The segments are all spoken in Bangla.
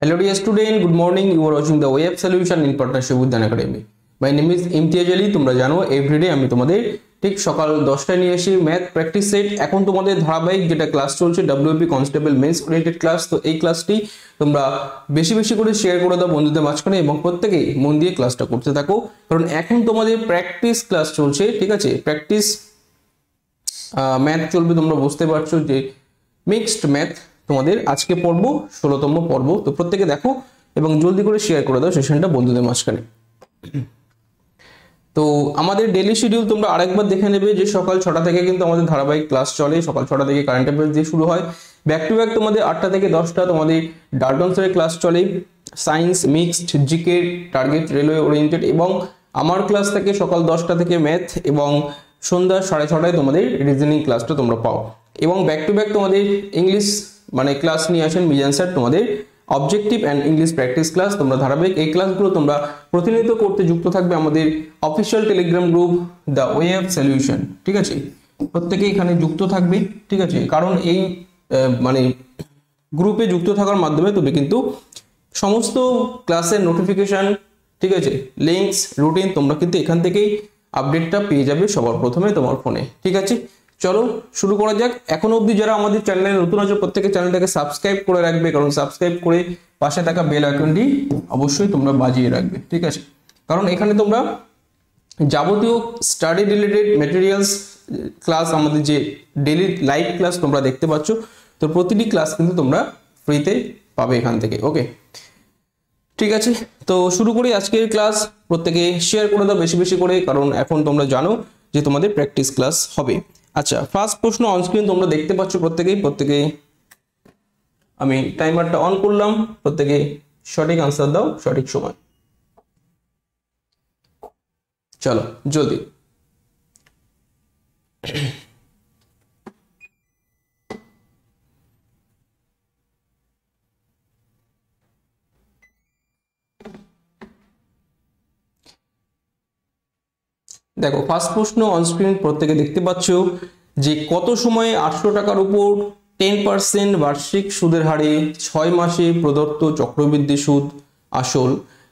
Hello dear student, good morning. You are watching the web solution in partnership with Dhan Academy. My name is Imtiaz Ali. তোমরা জানো এভরিডে আমি তোমাদের ঠিক সকাল 10টায় নিয়ে আসি ম্যাথ প্র্যাকটিস সেট। এখন তোমাদের ধারাবাহিক যেটা ক্লাস চলছে WP constable men's oriented class, তো এই ক্লাসটি তোমরা বেশি বেশি করে শেয়ার করে দাও বন্ধুদের মাঝখানে এবং প্রত্যেকেই মন দিয়ে ক্লাসটা করতে থাকো, কারণ এখন তোমাদের প্র্যাকটিস ক্লাস চলছে। ঠিক আছে, প্র্যাকটিস ম্যাথ চলবে। তোমরা বুঝতে পারছো যে মিক্সড ম্যাথ তোমাদের আজকে পড়ব 16তম পর্ব। তো প্রত্যেকে দেখো এবং জলদি করে শেয়ার করে দাও সেশনটা বন্ধুদের মাঝখানে। তো আমাদের ডেইলি শিডিউল তোমরা আরেকবার দেখে নেবে যে সকাল 6টা থেকে কিন্তু আমাদের ধারাবাহিক ক্লাস চলে। সকাল 6টা থেকে কারেন্ট অ্যাফেয়ার্স দিয়ে শুরু হয়, ব্যাক টু ব্যাক তোমাদের 8টা থেকে 10টা তোমাদের ডাল্টন স্যারের ক্লাস চলে, science, mixed, GK, target, railway oriented, এবং আমার ক্লাস থেকে সকাল 10টা থেকে ম্যাথ এবং সন্ধ্যা 6:30টায় তোমাদের রিজনিং ক্লাসটা তোমরা পাও। এবং ব্যাক টু ব্যাক তোমাদের ইংলিশ মানে ক্লাস নিয়ে আসেন মিজান স্যার, তোমাদের objective and English practice class. তোমরা ধারাবাহিক এই ক্লাসগুলো তোমরা প্রতিনিয়ত করতে যুক্ত থাকবে আমাদের official Telegram group the web solution. ঠিক আছে, প্রত্যেকে এখানে যুক্ত থাকবে। ঠিক আছে, কারণ এই মানে গ্রুপে যুক্ত থাকার মাধ্যমে তুমি কিন্তু সমস্ত ক্লাসের নোটিফিকেশন, ঠিক আছে, লিঙ্কস, রুটিন তোমরা কিন্তু এখান থেকেই আপডেটটা পেয়ে যাবে সবার প্রথমে তোমার ফোনে। ঠিক আছে, চলো শুরু করা যাক। এখনো অবধি যারা আমাদের চ্যানেলে নতুন আছে প্রত্যেকে চ্যানেলটাকে সাবস্ক্রাইব করে রাখবে, কারণ সাবস্ক্রাইব করে পাশে থাকা বেল আইকনটি অবশ্যই তোমরা বাজিয়ে রাখবে। ঠিক আছে, কারণ এখানে তোমরা যাবতীয় স্টাডি রিলেটেড ম্যাটেরিয়ালস ক্লাস, আমাদের যে ডেইলি লাইভ ক্লাস তোমরা দেখতে পাচ্ছ, তো প্রতিটি ক্লাস কিন্তু তোমরা ফ্রিতে পাবে এখান থেকে। ওকে, ঠিক আছে, তো শুরু করি আজকের ক্লাস। প্রত্যেকে শেয়ার করে দাও বেশি বেশি করে, কারণ এখন তোমরা জানো যে তোমাদের প্র্যাকটিস ক্লাস হবে। আচ্ছা, ফার্স্ট প্রশ্ন অনস্ক্রিন তোমরা দেখতে পাচ্ছ প্রত্যেকে আমি টাইমারটা অন করলাম। প্রত্যেকে সঠিক আনসার দাও সঠিক সময়। চলো জলদি। দেখো ফার্স্ট প্রশ্ন অনস্ক্রিন প্রত্যেকে দেখতে পাচ্ছ যে কত সময়ে 800 টাকার উপর 10% বার্ষিক সুদের হারে 6 মাসে প্রদত্ত চক্রবৃদ্ধি সুদ আসল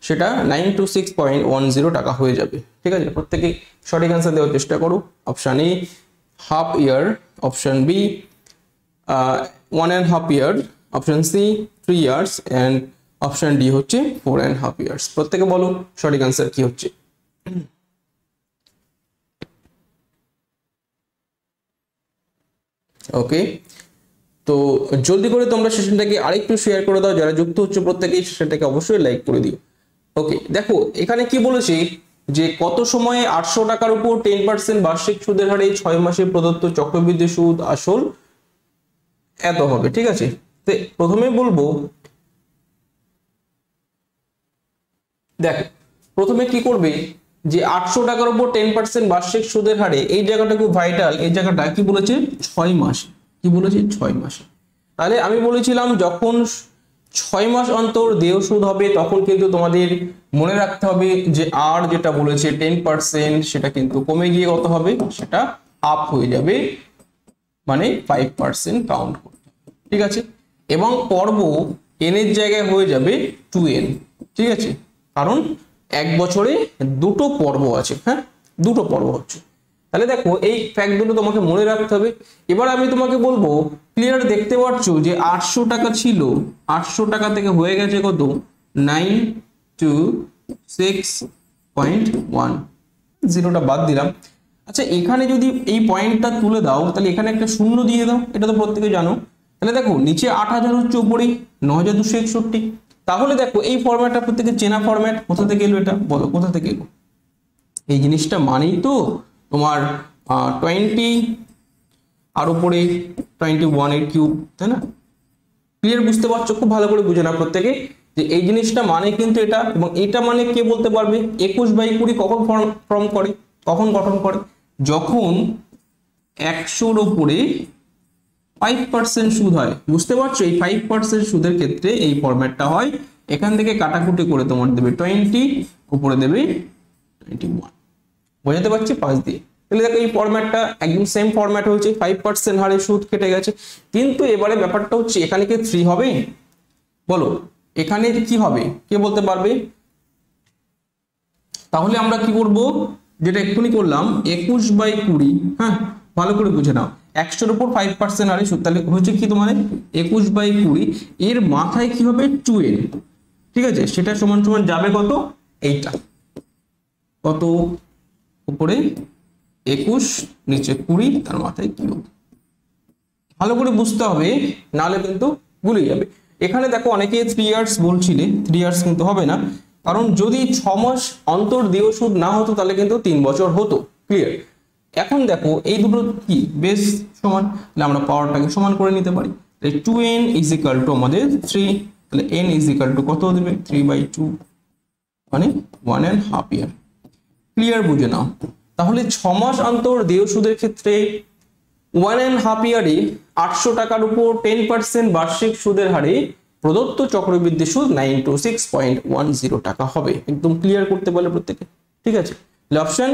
সেটা 926.10 টাকা হয়ে যাবে। ঠিক আছে, প্রত্যেকে সঠিক আনসার দেওয়ার চেষ্টা করো। Option A half year, option B 1.5 year, option C 3 years and option D হচ্ছে 4.5 ইয়ার্স। প্রত্যেকে বলো সঠিক আনসার কি হচ্ছে। ওকে, তো জলদি করে তোমরা সেশনটাকে আরেকটু শেয়ার করে দাও। যারা যুক্ত হচ্ছে প্রত্যেকেই সেশনটাকে অবশ্যই লাইক করে দিও। ওকে, দেখো এখানে কি বলেছি যে কত সময়ে 800 টাকার উপর 10% বার্ষিক সুদের হারে 6 মাসে প্রদত্ত চক্রবৃদ্ধি সুদ আসল এত হবে। ঠিক আছে, তো প্রথমে বলবো, দেখো প্রথমে কি করবে যে 800 টাকার উপর 10% বার্ষিক সুদের হারে, এই জায়গাটা খুব ভাইটাল। এই জায়গাটা কি বলেছে 6 মাস, কি বলেছে 6 মাস। তাহলে আমি বলেছিলাম যখন 6 মাস অন্তর দেয় সুদ হবে তখন কিন্তু তোমাদের মনে রাখতে হবে যে আর যেটা বলেছে 10% সেটা কিন্তু কমে গিয়ে কত হবে, সেটা আপ হয়ে যাবে, মানে 5% কাউন্ট করতে। ঠিক আছে, এবং পর্ব n এর জায়গায় হয়ে যাবে 2n। ঠিক আছে, কারণ এক বছরে দুটো পর্ব আছে। হ্যাঁ, দুটো পর্ব হচ্ছে। তাহলে দেখো এই ফ্যাক্ট দুটো তোমাকে মনে রাখতে হবে। এবার আমি তোমাকে বলবো, ক্লিয়ার দেখতে পাচ্ছ যে 800 টাকা ছিল, 800 টাকা থেকে হয়ে গেছে কত 926.1, জিরোটা বাদ দিলাম। আচ্ছা, এখানে যদি এই পয়েন্টটা তুলে দাও তাহলে এখানে একটা শূন্য দিয়ে দাও, এটা তো প্রত্যেকে জানো। তাহলে দেখো নিচে 8000 হচ্ছে, উপরে 9261। তাহলে দেখো এই ফরম্যাটটা প্রত্যেকে চেনা ফরম্যাট। কোথা থেকে এলো এটা বলো, কোথা থেকে এলো? এই জিনিসটা মানেই তো তোমার 20 আর উপরে 21 এর কিউব, তাই না? ক্লিয়ার বুঝতে পারছো? খুব ভালো করে বুঝে না প্রত্যেকে যে এই জিনিসটা মানে কিন্তু এটা, এবং এটা মানে কে বলতে পারবে 21/20 কখন ফর্ম করে, কখন গঠন করে? যখন 100-র উপরে 5% সুদ হয়। বুঝতে পারছো? এই 5% সুদের ক্ষেত্রে এই ফরম্যাটটা হয়। এখান থেকে কাটাকুটি করে তোমার দেবে 20, উপরে দেবে 21। বোঝাতে পারছি 5 দিয়ে। তাহলে দেখো এই ফরম্যাটটা একদম সেম ফরম্যাট হয়েছে, 5% হারে সুদ কেটে গেছে। কিন্তু এবারে ব্যাপারটা হচ্ছে এখানে কি 3 হবে? বলো, এখানে কি হবে কে বলতে পারবে? তাহলে আমরা কি করব, যেটা এক্ষুনি করলাম 21/20, হ্যাঁ ভালো করে বুঝে নাও, 100-র উপর 5% হারে সুদ, তাহলে হচ্ছে কি তোমার 21/20, এর মাথায় কি হবে 2n, ঠিক আছে, সেটা সমান সমান যাবে কত, এইটা কত, উপরে 21 নিচে 20, তার মাথায় কি হবে, ভালো করে বুঝতে হবে, নাহলে কিন্তু ভুলে যাবে। এখানে দেখো অনেকে 3 ইয়ার্স বলছিলে, 3 ইয়ার্স কিন্তু হবে না, কারণ যদি 6 মাস অন্তর দেয় সুদ না হতো তাহলে কিন্তু 3 বছর হতো। ক্লিয়ার? এখন দেখো এই দুটো কি বেশ সমান, তাহলে আমরা পাওয়ারটাকে সমান করে নিতে পারি। তাহলে 2n ইজ ইকুয়াল টু আমাদের 3, তাহলে n ইজ ইকুয়াল টু কত দেবে 3/2, মানে 1.5 ইয়ার। ক্লিয়ার? বুঝে নাও। তাহলে 6 মাস অন্তর দেয় সুদের ক্ষেত্রে 1.5 ইয়ারে 800 টাকার উপর 10% বার্ষিক সুদের হারে প্রদত্ত চক্রবৃদ্ধি সুদ 926.10 টাকা হবে। একদম ক্লিয়ার করতে বলে প্রত্যেকে, ঠিক আছে? তাহলে option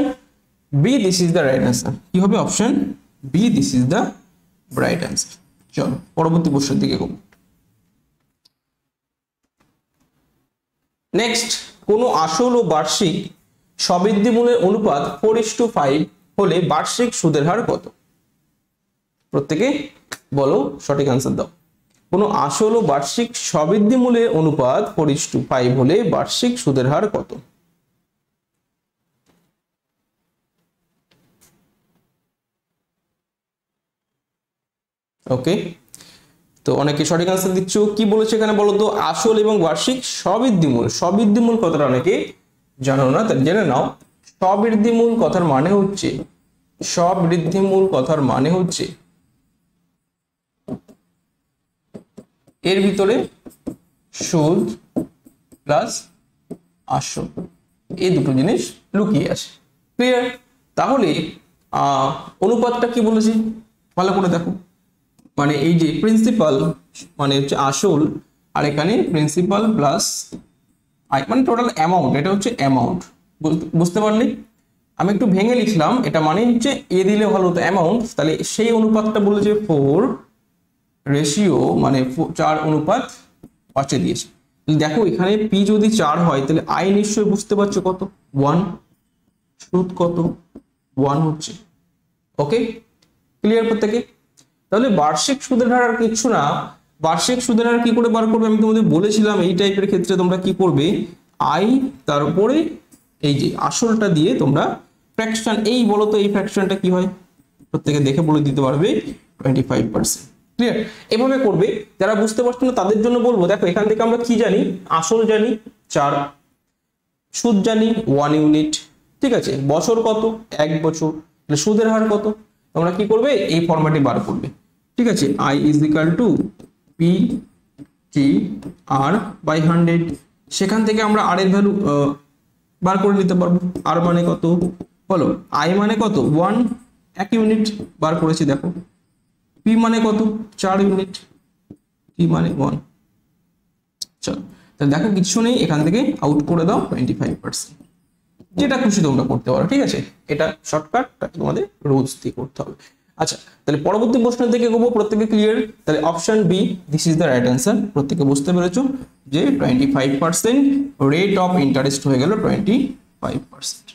B this is the right answer. কি হবে? Option B this is the right answer. চলো পরবর্তী প্রশ্নের দিকে যাব। নেক্সট, কোনো আসল ও বার্ষিক সবৃদ্ধি মূলের অনুপাত 4:5 হলে বার্ষিক সুদের হার কত? প্রত্যেকে বলো, সঠিক আনসার দাও। কোনো আসল ও বার্ষিক সবৃদ্ধি মূলের অনুপাত 4:5 হলে বার্ষিক সুদের হার কত? ওকে, তো অনেকে সঠিক আনসার দিচ্ছ। কি বলেছে এখানে বলো তো? আসল এবং বার্ষিক সবৃদ্ধি মূল। সবৃদ্ধি মূল কথাটা অনেকে জানো না, তাই জেনে নাও। সবৃদ্ধি মূল কথার মানে হচ্ছে, সবৃদ্ধি মূল কথার মানে হচ্ছে এর ভিতরে সুদ প্লাস আসল, এই দুটো জিনিস লুকিয়ে আছে। ক্লিয়ার? তাহলে অনুপাতটা কি বলেছি ভালো করে দেখো, মানে এই যে প্রিন্সিপাল মানে হচ্ছে আসল, আর এখানে প্রিন্সিপাল প্লাস মানে টোটাল অ্যামাউন্ট, এটা হচ্ছে অ্যামাউন্ট। বুঝতে পারলি? আমি একটু ভেঙে লিখলাম, এটা মানে হচ্ছে এ দিলে ভালো হতো অ্যামাউন্ট, তাহলে সেই অনুপাতটা বলেছে 4 রেশিও, মানে 4:5 দিয়েছে। দেখো এখানে পি যদি 4 হয় তাহলে আই নিশ্চয়ই বুঝতে পারছো কত, 1, সুদ কত 1 হচ্ছে। ওকে, ক্লিয়ার প্রত্যেকে? তাহলে বার্ষিক সুদের হার আর কিছু না। বার্ষিক সুদের হার কি করে বার করবে আমি তোমাদের বলেছিলাম, এই টাইপের ক্ষেত্রে তোমরা কি করবে, আই তার উপরে এই যে আসলটা দিয়ে তোমরা ফ্র্যাকশন, এই বলো তো এই ফ্র্যাকশনটা কি হয়, প্রত্যেকে দেখে বলে দিতে পারবে 25%। ক্লিয়ার? এভাবে করবে। যারা বুঝতে পারছো না তাদের জন্য বলবো, দেখো এখান থেকে আমরা কি জানি, আসল জানি 4, সুদ জানি 1 ইউনিট, ঠিক আছে, বছর কত 1 বছর, তাহলে সুদের হার কত, তোমরা কি করবে এই ফরম্যাটে বার করবে, ঠিক আছে। I is equal to P T R by 100, সেখান থেকে আমরা আর এর ভ্যালু বার করে নিতে পারবো। আর মানে কত বলো, I মানে কত 1 1 ইউনিট বার করেছি দেখো, পি মানে কত 4 ইউনিট, টি মানে 1। চলো তাহলে দেখো কিছু নেই, এখান থেকে আউট করে দাও 25%, যেটা খুশি তোমরা করতে পারো, ঠিক আছে। এটা শর্টকাট, তোমাদের রুলস দিয়ে করতে হবে। আচ্ছা, তাহলে পরবর্তী প্রশ্নের দিকে এগোবো। প্রত্যেকে ক্লিয়ার? তাহলে option B this is the right answer. প্রত্যেকে বুঝতে পেরেছো যে 25% রেট অফ ইন্টারেস্ট হয়ে গেল 25%।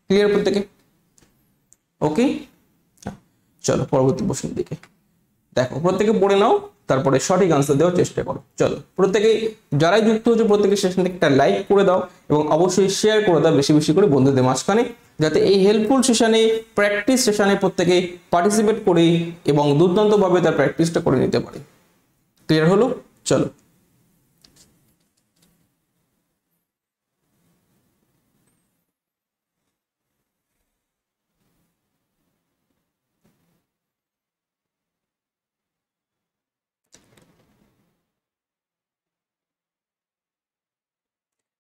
ক্লিয়ার প্রত্যেকে? ওকে, চলো পরবর্তী প্রশ্নের দিকে দেখো, প্রত্যেকে পড়ে নাও, তারপরে সঠিক আনসার দেওয়ার চেষ্টা করো। চলো প্রত্যেকে যারাই যুক্ত হচ্ছে প্রত্যেকে সেশনটা একটা লাইক করে দাও এবং অবশ্যই শেয়ার করে দাও বেশি বেশি করে বন্ধুদের মাঝখানে, যাতে এই হেল্পফুল সেশনে, প্র্যাকটিস সেশনে প্রত্যেকে পার্টিসিপেট করে এবং দুর্দান্তভাবে তার প্র্যাকটিসটা করে নিতে পারে। ক্লিয়ার হলো? চলো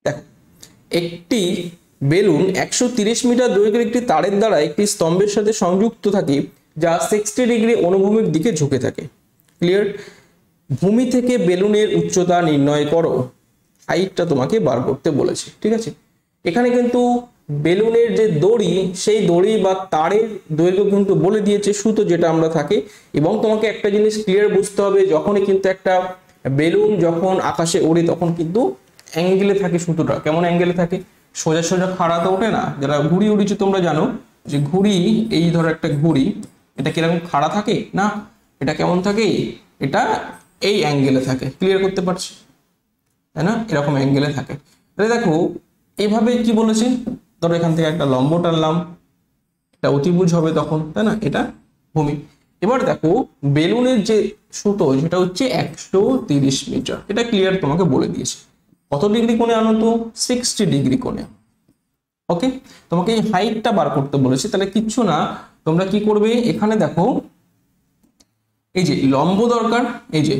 দেখো, একটি বেলুন 130 মিটার দৈর্ঘ্যের একটি তারের দ্বারা একটি স্তম্ভের সাথে সংযুক্ত থাকে, যা 60 ডিগ্রি অনুভূমিক দিকে ঝুঁকে থাকে। ক্লিয়ার? ভূমি থেকে বেলুনের উচ্চতা নির্ণয় করো, হাইটটা তোমাকে বার করতে বলেছে, ঠিক আছে। এখানে কিন্তু বেলুনের যে দড়ি, সেই দড়ি বা তারের দৈর্ঘ্য কিন্তু বলে দিয়েছে, সুতো যেটা আমরা থাকে। এবং তোমাকে একটা জিনিস ক্লিয়ার বুঝতে হবে, যখনই কিন্তু একটা বেলুন যখন আকাশে ওড়ে তখন কিন্তু অ্যাঙ্গেলে থাকে সুতোটা। কেমন অ্যাঙ্গেলে থাকে? সোজা সোজা খাড়া তো ওঠে না। যারা ঘুড়ি উড়িয়েছে তোমরা জানো যে ঘুড়ি, এই ধরো একটা ঘুড়ি, এটা কিরকম খাড়া থাকে না, এটা কেমন থাকে, এটা এই অ্যাঙ্গেলে থাকে। ক্লিয়ার করতে পারছি তাই না? এরকম অ্যাঙ্গেলে থাকে। তাহলে দেখো এইভাবে কি বলেছে, ধরো এখান থেকে একটা লম্ব টানলাম, এটা অতিভুজ হবে তখন, তাই না, এটা ভূমি। এবার দেখো বেলুনের যে সুতো সেটা হচ্ছে 130 মিটার, এটা ক্লিয়ার তোমাকে বলে দিয়েছে। কত ডিগ্রি কোণে আনো তো? 60 ডিগ্রি কোণে। ওকে, তোমাকে এই হাইটটা বার করতে বলেছে। তাহলে কিচ্ছু না, তোমরা কি করবে, এখানে দেখো এই যে লম্ব দরকার, এই যে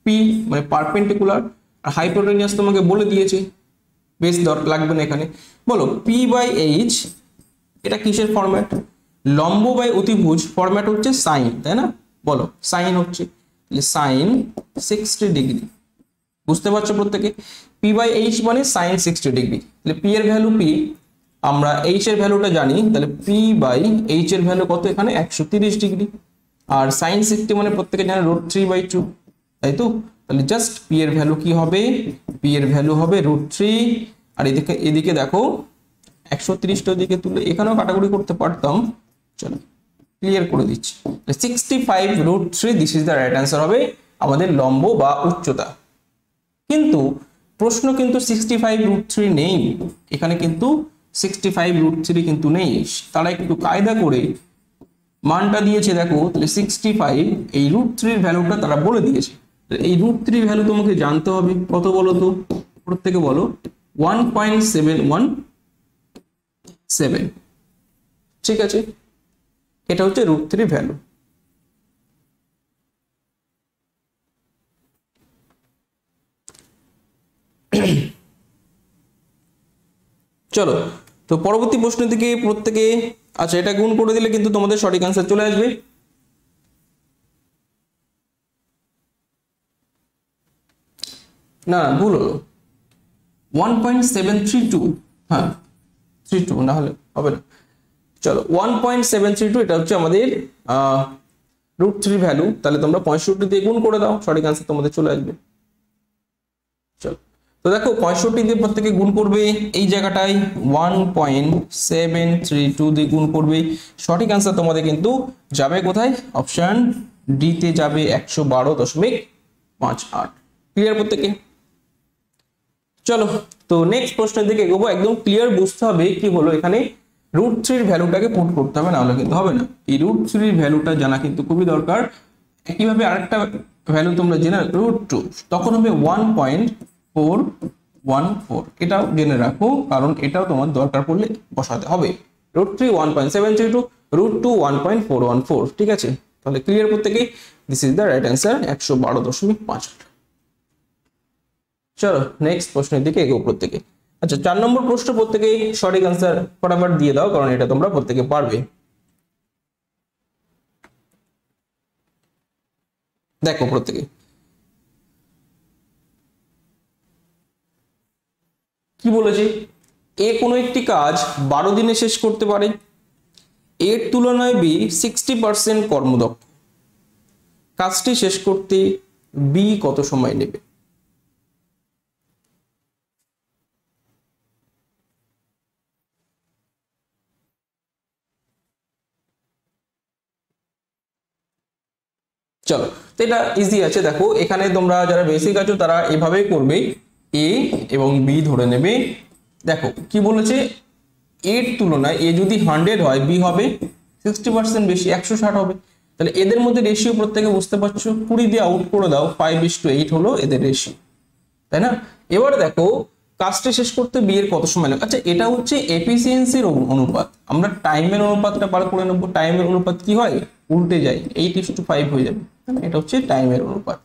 পি মানে পারপেন্ডিকুলার, আর হাইপোটেনিয়াস তোমাকে বলে দিয়েছে, বেশ লাগবে না এখানে। বলো পি বাই এইচ এটা কিসের ফরম্যাট? লম্ব বাই অতিভুজ ফরম্যাট হচ্ছে সাইন, তাই না? বলো সাইন হচ্ছে সাইন 60 ডিগ্রি। বুঝতে পারছো প্রত্যেকে? পি বাই এইচ মানে সাইন 60 ডিগ্রি। তাহলে পি এর ভ্যালু পি, আমরা এইচ এর ভ্যালুটা জানি, তাহলে পি বাই এইচ এর ভ্যালু কত এখানে? 130 ডিগ্রি। আর সাইন 60 মানে প্রত্যেকে জানে √3/2, তাই তো? তাহলে জাস্ট পি এর ভ্যালু কি হবে? পি এর ভ্যালু হবে √3। আর এদিকে দেখো 130টা দিকে তুলে এখানেও কাটাকুটি করতে পারতাম, চলো ক্লিয়ার করে দিচ্ছি। 65√3 this is the right answer হবে আমাদের লম্ব বা উচ্চতা। কিন্তু প্রশ্ন কিন্তু 65√3 নেই এখানে, কিন্তু 65√3 কিন্তু নেই। তারা একটু কায়দা করে মানটা দিয়েছে দেখো, তাহলে 65 এই √3 এর ভ্যালুটা তারা বলে দিয়েছে। এই √3 ভ্যালু তোমাকে জানতে হবে কত বলো তো? প্রত্যেকে বলো 1.717। ঠিক আছে, এটা হচ্ছে √3 ভ্যালু। চলো তো পরবর্তী প্রশ্নের দিকে প্রত্যেকে, আচ্ছা এটা গুণ করে দিলে কিন্তু তোমাদের সঠিক আনসার চলে আসবে। না ভুল হলো, 1.732, হ্যাঁ 32 না হলে হবে না। চলো 1.732 এটা হচ্ছে আমাদের √3 ভ্যালু। তাহলে তোমরা 65 দিয়ে গুণ করে দাও, সঠিক আনসার তোমাদের চলে আসবে। চলো তো দেখো 65 দিয়ে প্রত্যেকে গুণ করবে, এই জায়গাটায় 1.732 দিয়ে গুণ করবে। সঠিক আনসার তোমাদের কিন্তু যাবে কোথায়? অপশন ডি তে যাবে, 112.58। ক্লিয়ার প্রত্যেকে? চলো তো নেক্সট প্রশ্নের দিকে এগোবো। একদম ক্লিয়ার বুঝতে হবে কি হলো এখানে, √3 এর ভ্যালুটাকে পুট করতে হবে, না হলে কিন্তু হবে না। এই √3 এর ভ্যালুটা জানা কিন্তু খুবই দরকার। একইভাবে আরেকটা ভ্যালু তোমরা জেনে √2, তখন হবে 1.414। এটাও জেনে রাখো, কারণ এটাও তোমার দরকার পড়লে বসাতে হবে। √3 1.732, √2 1.414। ঠিক আছে, তাহলে ক্লিয়ার প্রত্যেকে? This is the right answer, 112.58। চলো নেক্সট প্রশ্নের দিকে এগো প্রত্যেকে। আচ্ছা 4 নম্বর প্রশ্ন প্রত্যেকে সঠিক আনসার ফটাফট দিয়ে দাও, কারণ এটা তোমরা প্রত্যেকে পারবে। দেখো প্রত্যেকে কি বলেছে, এ কোনো একটি কাজ 12 দিনে শেষ করতে পারে, এর তুলনায় বি 60% কর্মদক্ষ, কাজটি শেষ করতে বি কত সময় নেবে? চলো তো এটা ইজি আছে। দেখো এখানে তোমরা যারা বেসিক আছো তারা এভাবেই করবে, এ এবং বি ধরে নেবে। দেখো কি বলেছে, এর তুলনায় এ যদি 100 হয়, বি হবে 60% বেশি, 160 হবে। তাহলে এদের মধ্যে রেশিও প্রত্যেকে বুঝতে পারছো, 20 দিয়ে আউট করে দাও, 5:8 হলো এদের রেশিও, তাই না? এবার দেখো কাজটা শেষ করতে বি এর কত সময় লাগে। আচ্ছা এটা হচ্ছে এফিসিয়েন্সির অনুপাত, আমরা টাইমের অনুপাতটা বার করে নেব। টাইমের অনুপাত কি হয়? উল্টে যায়, 8:5 হয়ে যাবে। এটা হচ্ছে টাইমের অনুপাত।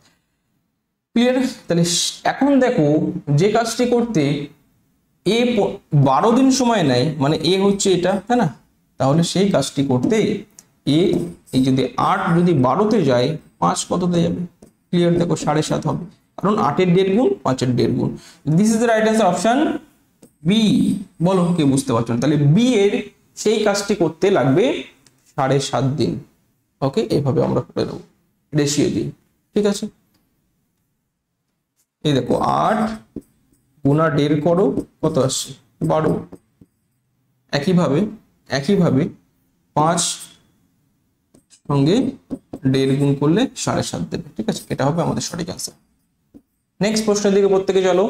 ক্লিয়ার? তাহলে এখন দেখো যে কাজটি করতে এ 12 দিন সময় নেয়, মানে এ হচ্ছে এটা, তাই না? তাহলে সেই কাজটি করতে এ এই যদি 8 যদি 12তে যায়, 5 কততে যাবে? ক্লিয়ার? দেখো 7.5 হবে, কারণ 8 এর 1.5 গুণ 5 এর 1.5 গুণ। This is the right answer, option B. বলো কে বুঝতে পারছো না? তাহলে বি এর সেই কাজটি করতে লাগবে 7.5 দিন। ওকে, এইভাবে আমরা করে দেবো রেশিও দিই। ঠিক আছে, এই দেখো 8 গুণা 1.5 করো, কত আসছে 12। একইভাবে 5 সঙ্গে 1.5 গুণ করলে 7.5 দেবে। ঠিক আছে, এটা হবে আমাদের সঠিক অ্যান্সার। নেক্সট প্রশ্নের দিকে প্রত্যেকে চলো।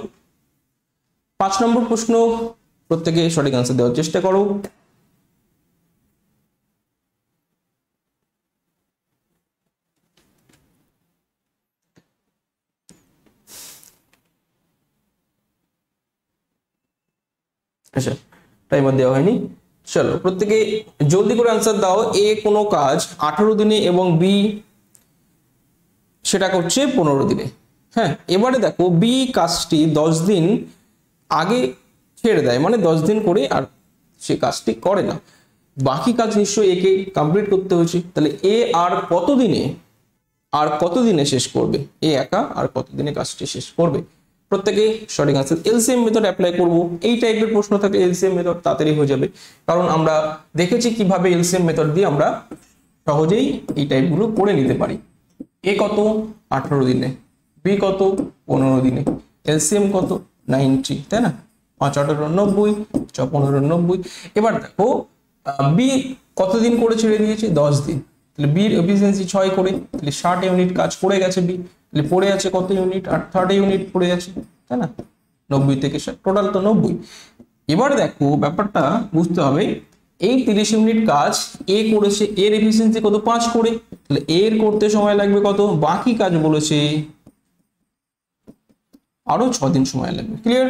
5 নম্বর প্রশ্ন, প্রত্যেকে সঠিক অ্যান্সার দেওয়ার চেষ্টা করো। আচ্ছা, টাইমার দেওয়া হয়নি, চলো প্রত্যেকে জলদি করে আনসার দাও। এ কোনো কাজ 18 দিনে এবং বি সেটা করছে 15 দিনে। হ্যাঁ, এবারে দেখো বি কাজটি 10 দিন আগে ছেড়ে দেয়, মানে 10 দিন করে আর সে কাজটি করে না, বাকি কাজ নিশ্চয়ই একে কমপ্লিট করতে হচ্ছে। তাহলে এ আর কতদিনে শেষ করবে, এ একা আর কতদিনে কাজটি শেষ করবে? প্রত্যেকে সঠিক আনসার। এলসিএম মেথড অ্যাপ্লাই করব। এই টাইপের প্রশ্ন থাকলে এলসিএম মেথড তাড়াতাড়ি হয়ে যাবে, কারণ আমরা দেখেছি কিভাবে এলসিএম মেথড দিয়ে আমরা সহজেই এই টাইপগুলো করে নিতে পারি। এ কত 18 দিনে, বি কত 15 দিনে, এলসিএম কত 90, তাই না? 5 18 90, 6 15 90। এবার দেখো বি কতদিন করে ছেড়ে দিয়েছে, 10 দিন। তাহলে বির এফিসিয়েন্সি 6 করে, তাহলে 60 ইউনিট কাজ করে গেছে বি। তাহলে পড়ে আছে কত ইউনিট, 30 ইউনিট পড়ে আছে, তাই না? 90 থেকে 60, টোটাল তো 90। এবার দেখো ব্যাপারটা বুঝতে হবে, এই 30 ইউনিট কাজ এ করেছে, এর এফিসিয়েন্সি কত 5 করে, তাহলে এর করতে সময় লাগবে কত, বাকি কাজ বলেছে আরো 6 দিন সময় লাগবে। ক্লিয়ার?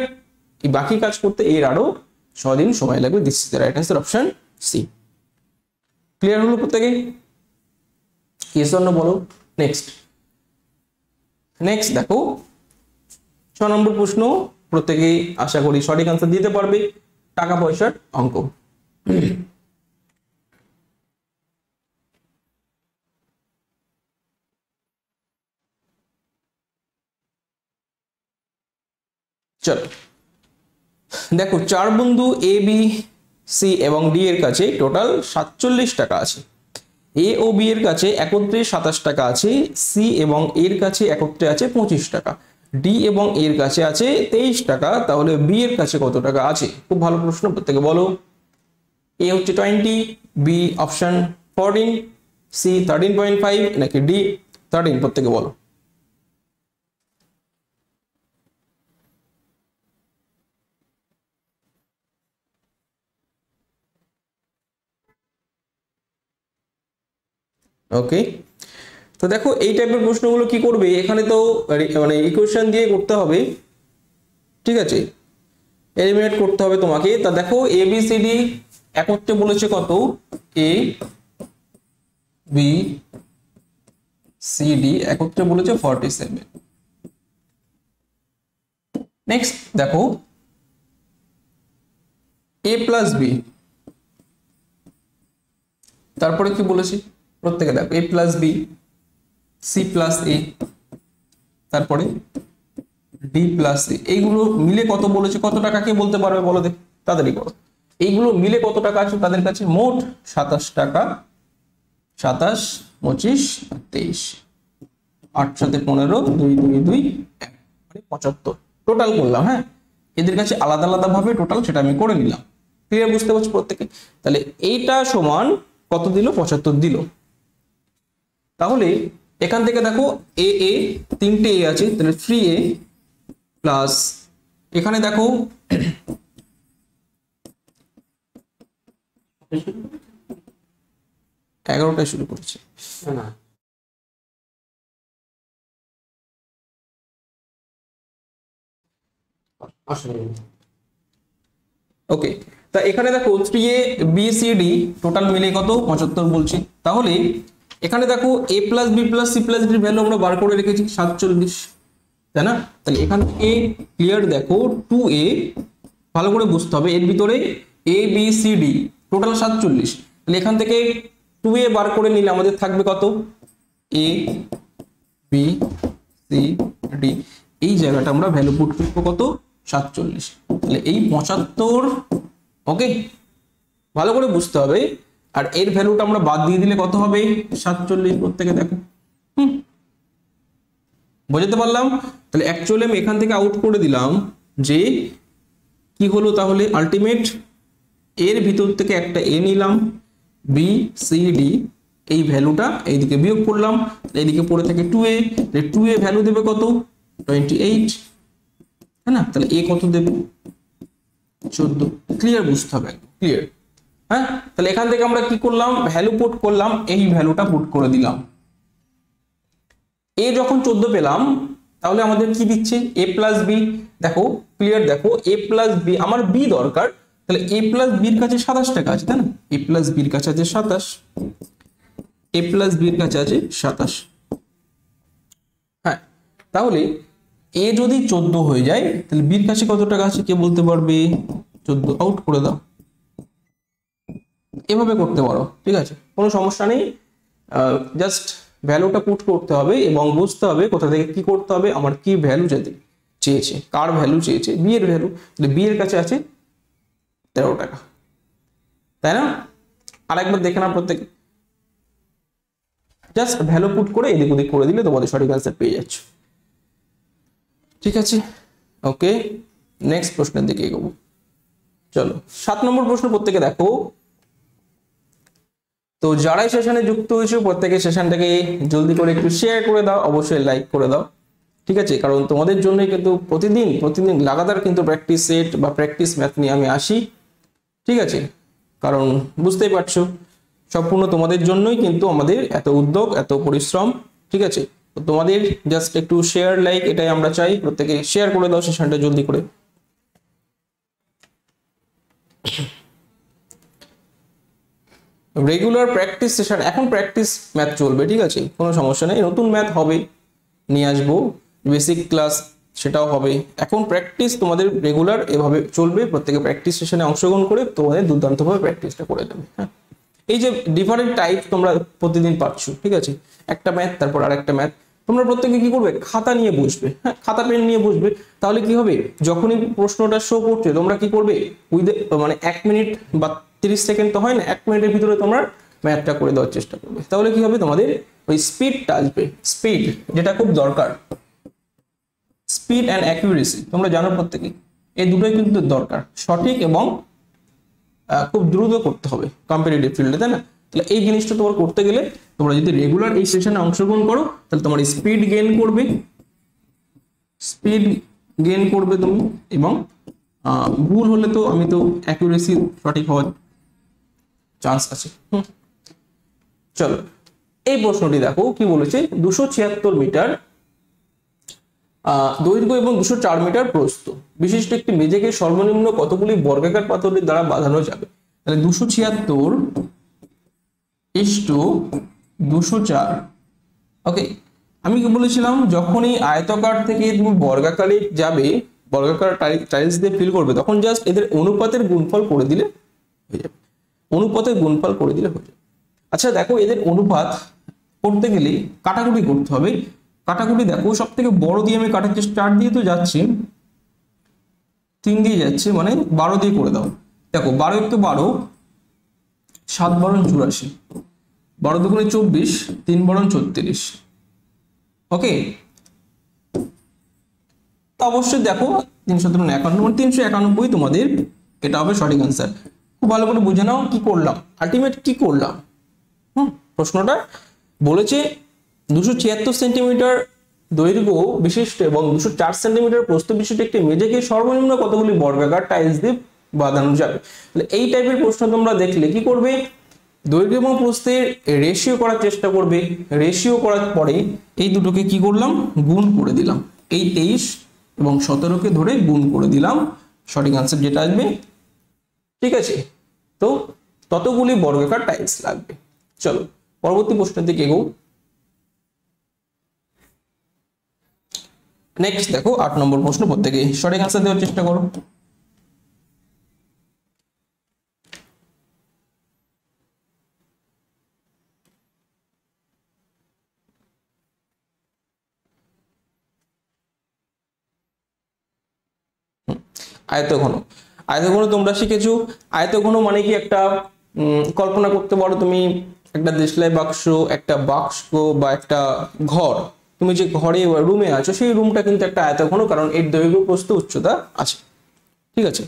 এই বাকি কাজ করতে এর আরো 6 দিন সময় লাগবে। This is the right answer, option C. Clear হলো প্রত্যেকে? ইয়েস অর নো বলো। নেক্সট দেখো 6 নম্বর প্রশ্ন, প্রত্যেকে আশা করি সঠিক আনসার দিতে পারবে। টাকা পয়সার অঙ্ক। চলো দেখো, 4 বন্ধু এ বি সি এবং ডি এর কাছে টোটাল 47 টাকা আছে। এ ও বি এর কাছে একত্রে 27 টাকা আছে, সি এবং এর কাছে একত্রে আছে 25 টাকা, ডি এবং এর কাছে আছে 23 টাকা। তাহলে বি এর কাছে কত টাকা আছে? খুব ভালো প্রশ্ন, প্রত্যেকে বলো। এ হচ্ছে 20, বি অপশন 14, সি 13.5 নাকি ডি 13? প্রত্যেকে বলো। ওকে, তো দেখো এই টাইপের প্রশ্নগুলো কি করবে, এখানে তো মানে ইকুয়েশন দিয়ে করতে হবে। ঠিক আছে, এলিমিনেট করতে হবে তোমাকে। তা দেখো এ বি সি ডি একত্রে বলেছে কত, এ বি সি ডি একত্রে বলেছে 47। নেক্সট দেখো এ প্লাস বি, তারপরে কি বলেছি প্রত্যেকে দেখো, এ প্লাস বি, সি প্লাস এ, তারপরে ডি প্লাস এ, এইগুলো মিলে কত বলেছে, কত টাকা কে বলতে পারবে বলো দেখ, তাড়াতাড়ি করো। এইগুলো মিলে কত টাকা আছে তাদের কাছে, মোট 27 টাকা, 27 25 23, 8 7 15, 2 2 2 1, মানে 75 টোটাল করলাম। হ্যাঁ, এদের কাছে আলাদা আলাদা ভাবে টোটাল সেটা আমি করে নিলাম। ক্লিয়ার? বুঝতে পারছো প্রত্যেকে? তাহলে এইটা সমান কত দিল, 75 দিল। তাহলে এখান থেকে দেখো এ এ 3টে এ আছে, তাহলে 3a প্লাস এখানে দেখো 11টায় শুরু করেছে না, ওকে। তা এখানে দেখো 3a b c d total মিলে কত 75 বলছি। তাহলে এখানে দেখো a plus b plus c plus d এর ভ্যালু আমরা বার করে রেখেছি 47, তাই না? তাহলে এখান থেকে ক্লিয়ার দেখো 2a, ভালো করে বুঝতে হবে, এর ভিতরে a b c d total 47। তাহলে এখান থেকে 2a বার করে নিলে আমাদের থাকবে কত, a b c d, এই জায়গাটা আমরা ভ্যালু পুট করব কত 47। তাহলে এই 75, ওকে, ভালো করে বুঝতে হবে। আর এর ভ্যালুটা আমরা বাদ দিয়ে দিলে কত হবে 47। প্রত্যেকে দেখো, বোঝাতে পারলাম? তাহলে অ্যাকচুয়ালি আমি এখান থেকে আউট করে দিলাম যে কি হলো, তাহলে আলটিমেট এর ভিতর থেকে একটা এ নিলাম, বি সি ডি, এই ভ্যালুটা এইদিকে বিয়োগ করলাম, এইদিকে পড়ে থাকে 2a, 2a ভ্যালু দেবে কত 28, তাই না? তাহলে এ কত দেবে 14। ক্লিয়ার? বুঝতে হবে, ক্লিয়ার? হ্যাঁ, তাহলে এখান থেকে আমরা কি করলাম, ভ্যালু পুট করলাম, এই ভ্যালুটা পুট করে দিলাম। এ যখন 14 পেলাম তাহলে আমাদের কি দিচ্ছে a প্লাস বি। দেখো ক্লিয়ার, দেখো a প্লাস বি, আমার বি দরকার, তাহলে a প্লাস বির কাছে 27 টাকা আছে, তাই না? a প্লাস বির কাছে আছে 27, a প্লাস বির কাছে আছে 27। হ্যাঁ, তাহলে a যদি 14 হয়ে যায় তাহলে বির কাছে কত টাকা আছে কে বলতে পারবে? 14, আউট করে দাও। এভাবে করতে পারো, ঠিক আছে, কোনো সমস্যা নেই। জাস্ট ভ্যালুটা পুট করতে হবে এবং বুঝতে হবে কোথা থেকে কি করতে হবে, আমার কি ভ্যালু চেয়েছে, কার ভ্যালু চেয়েছে, বি এর ভ্যালু, তাহলে বি এর কাছে আছে 13 টাকা, তাই না? আরেকবার দেখে না প্রত্যেকে, জাস্ট ভ্যালু পুট করে এদিক ওদিক করে দিলে তোমাদের সঠিক অ্যান্সার পেয়ে যাচ্ছ। ঠিক আছে, ওকে, নেক্সট প্রশ্নের দিকে এগোবো। চলো 7 নম্বর প্রশ্ন প্রত্যেকে দেখো। তো যারাই সেশনে যুক্ত হয়েছে প্রত্যেকে সেশনটাকে জলদি করে একটু শেয়ার করে দাও, অবশ্যই লাইক করে দাও, ঠিক আছে? কারণ তোমাদের জন্যই কিন্তু প্রতিদিন লাগাতার কিন্তু প্র্যাকটিস সেট বা প্র্যাকটিস ম্যাথ নিয়ে আমি আসি, ঠিক আছে? কারণ বুঝতেই পারছো সম্পূর্ণ তোমাদের জন্যই কিন্তু আমাদের এত উদ্যোগ, এত পরিশ্রম, ঠিক আছে? তো তোমাদের জাস্ট একটু শেয়ার লাইক এটাই আমরা চাই, প্রত্যেকে শেয়ার করে দাও সেশনটা জলদি করে। রেগুলার প্র্যাকটিস সেশন, এখন প্র্যাকটিস ম্যাথ চলবে, ঠিক আছে, কোনো সমস্যা নেই, নতুন ম্যাথ হবে নিয়ে আসবো, বেসিক ক্লাস সেটাও হবে। এখন প্র্যাকটিস তোমাদের রেগুলার এভাবে চলবে, প্রত্যেকে প্র্যাকটিস সেশনে অংশগ্রহণ করে তোমাদের দুর্দান্তভাবে প্র্যাকটিসটা করে দেবে। হ্যাঁ, এই যে ডিফারেন্ট টাইপ তোমরা প্রতিদিন পাচ্ছ, ঠিক আছে, একটা ম্যাথ তারপর আরেকটা ম্যাথ, তোমরা প্রত্যেকে কি করবে, খাতা নিয়ে বসবে, হ্যাঁ, খাতা পেন নিয়ে বসবে। তাহলে কি হবে, যখনই প্রশ্নটা শো করছে তোমরা কি করবে, মানে 1 মিনিট বা 30 সেকেন্ড তো হয় না, 1 মিনিটের ভিতরে তোমরা ম্যাথটা করে দেওয়ার চেষ্টা করবে। তাহলে কি হবে, তোমাদের ওই স্পিডটা আসবে, স্পিড যেটা খুব দরকার, স্পিড অ্যান্ড অ্যাকুরেসি, তোমরা জানো প্রত্যেকে এই দুটোই কিন্তু দরকার, সঠিক এবং খুব দ্রুত করতে হবে কম্পিটিটিভ ফিল্ডে, তাই না? তাহলে এই জিনিসটা তোমার করতে গেলে তোমরা যদি রেগুলার এই সেশনে অংশগ্রহণ করো তাহলে তোমার স্পিড গেইন করবে তুমি, এবং ভুল হলে তো আমি তো অ্যাকুরেসি সঠিক হওয়ার চান্স আছে। চলো এই প্রশ্নটি দেখো কি বলেছে, 276 মিটার দৈর্ঘ্য এবং 204 মিটার প্রস্থ বিশিষ্ট একটি মেঝেকে সর্বনিম্ন কতগুলি বর্গাকার পাথরের দ্বারা বাঁধানো যাবে? তাহলে 276:204। ওকে, আমি কি বলেছিলাম, যখনই আয়তাকার থেকে তুমি বর্গাকারে যাবে, বর্গাকার টাইলস দিয়ে ফিল করবে, তখন জাস্ট এদের অনুপাতের গুণফল করে দিলে হয়ে যাবে, অনুপাতের গুণফল করে দিলে হয়ে যাবে। আচ্ছা দেখো, এদের অনুপাত করতে গেলে কাটাকুটি করতে হবে। কাটাকুটি দেখো, সব থেকে বড় দিয়ে আমি কাটাচ্ছি, 4 দিয়ে তো যাচ্ছি, 3 দিয়ে যাচ্ছে, মানে 12 দিয়ে করে দাও। দেখো 12 × 12, 7 × 12 84, 12 × 2 = 24, 3 × 12 = 36। ওকে, তো অবশ্যই দেখো 351 তোমাদের এটা হবে সঠিক আনসার। খুব ভালো করে বুঝে নাও কি করলাম, আলটিমেট কি করলাম। প্রশ্নটা বলেছে 276 সেন্টিমিটার দৈর্ঘ্য বিশিষ্ট এবং 204 সেন্টিমিটার প্রস্থ বিশিষ্ট একটি মেঝেকে সর্বনিম্ন কতগুলি বর্গাকার টাইলস দিয়ে বাঁধানো যাবে। তাহলে এই টাইপের প্রশ্ন তোমরা দেখলে কি করবে, দৈর্ঘ্য এবং প্রস্থের রেশিও করার চেষ্টা করবে। রেশিও করার পরে এই দুটোকে কি করলাম, গুণ করে দিলাম, এই 23 এবং 17কে ধরে গুণ করে দিলাম, সঠিক আনসার যেটা আসবে। ঠিক আছে, তো ততগুলি বর্গাকার টাইলস লাগবে। চলো পরবর্তী প্রশ্নের দিকে এগো। নেক্সট দেখো 8 নম্বর প্রশ্ন, প্রত্যেকে সঠিক আনসার দেওয়ার চেষ্টা করো। আয়তঘন, আয়তঘন তোমরা শিখেছো। আয়তঘন মানে কি, একটা কল্পনা করতে পারো তুমি একটা দেশলাই বাক্স, একটা বাক্স বা একটা ঘর, তুমি যে ঘরে রুমে আছো সেই রুমটা কিন্তু একটা আয়তঘন, কারণ এর দৈর্ঘ্য প্রস্থ উচ্চতা আছে। ঠিক আছে,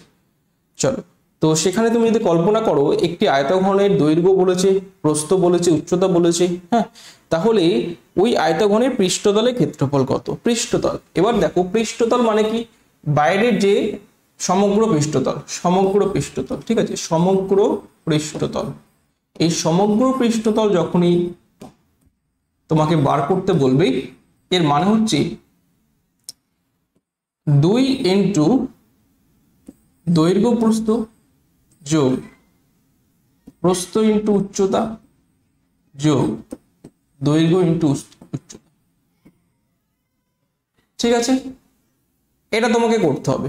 চলো। তো সেখানে তুমি যদি কল্পনা করো একটি আয়তঘনের দৈর্ঘ্য বলেছে, প্রস্থ বলেছে, উচ্চতা বলেছে, হ্যাঁ, তাহলে ওই আয়তঘনের পৃষ্ঠতলের ক্ষেত্রফল কত? পৃষ্ঠতল। এবার দেখো পৃষ্ঠতল মানে কি, বাইরের যে সমগ্র পৃষ্ঠতল, সমগ্র পৃষ্ঠতল, ঠিক আছে, সমগ্র পৃষ্ঠতল। এই সমগ্র পৃষ্ঠতল যখনই তোমাকে বার করতে বলবে, এর মানে হচ্ছে 2 ইন্টু দৈর্ঘ্য প্রস্থ যোগ প্রস্থ ইন্টু উচ্চতা যোগ দৈর্ঘ্য ইন্টু উচ্চতা। ঠিক আছে, এটা তোমাকে করতে হবে।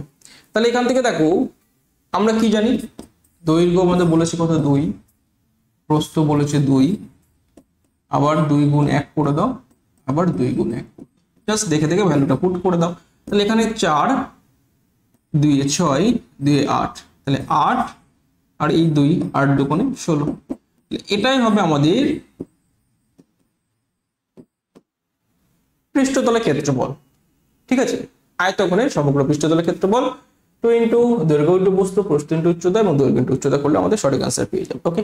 তাহলে এখান থেকে দেখো আমরা কি জানি, দৈর্ঘ্য আমাদের বলেছে কত 2, প্রস্থ বলেছে 2, আবার 2 গুণ 1 করে দাও, আবার 2 গুণ 1, জাস্ট দেখে দেখে ভ্যালুটা পুট করে দাও। তাহলে এখানে 4, 2 এ 6, 2 এ 8, তাহলে 8 আর এই 2, 8 দুগুণে 16। এটাই হবে আমাদের পৃষ্ঠতলের ক্ষেত্রফল। ঠিক আছে, আয়তঘনের সমগ্র পৃষ্ঠতলের ক্ষেত্রফল 2 ইন্টু দৈর্ঘ্য ইন্টু প্রস্থ, প্রস্থ ইন্টু উচ্চতা এবং দৈর্ঘ্য ইন্টু উচ্চতা করলে আমাদের সঠিক আনসার পেয়ে যাবে। ওকে,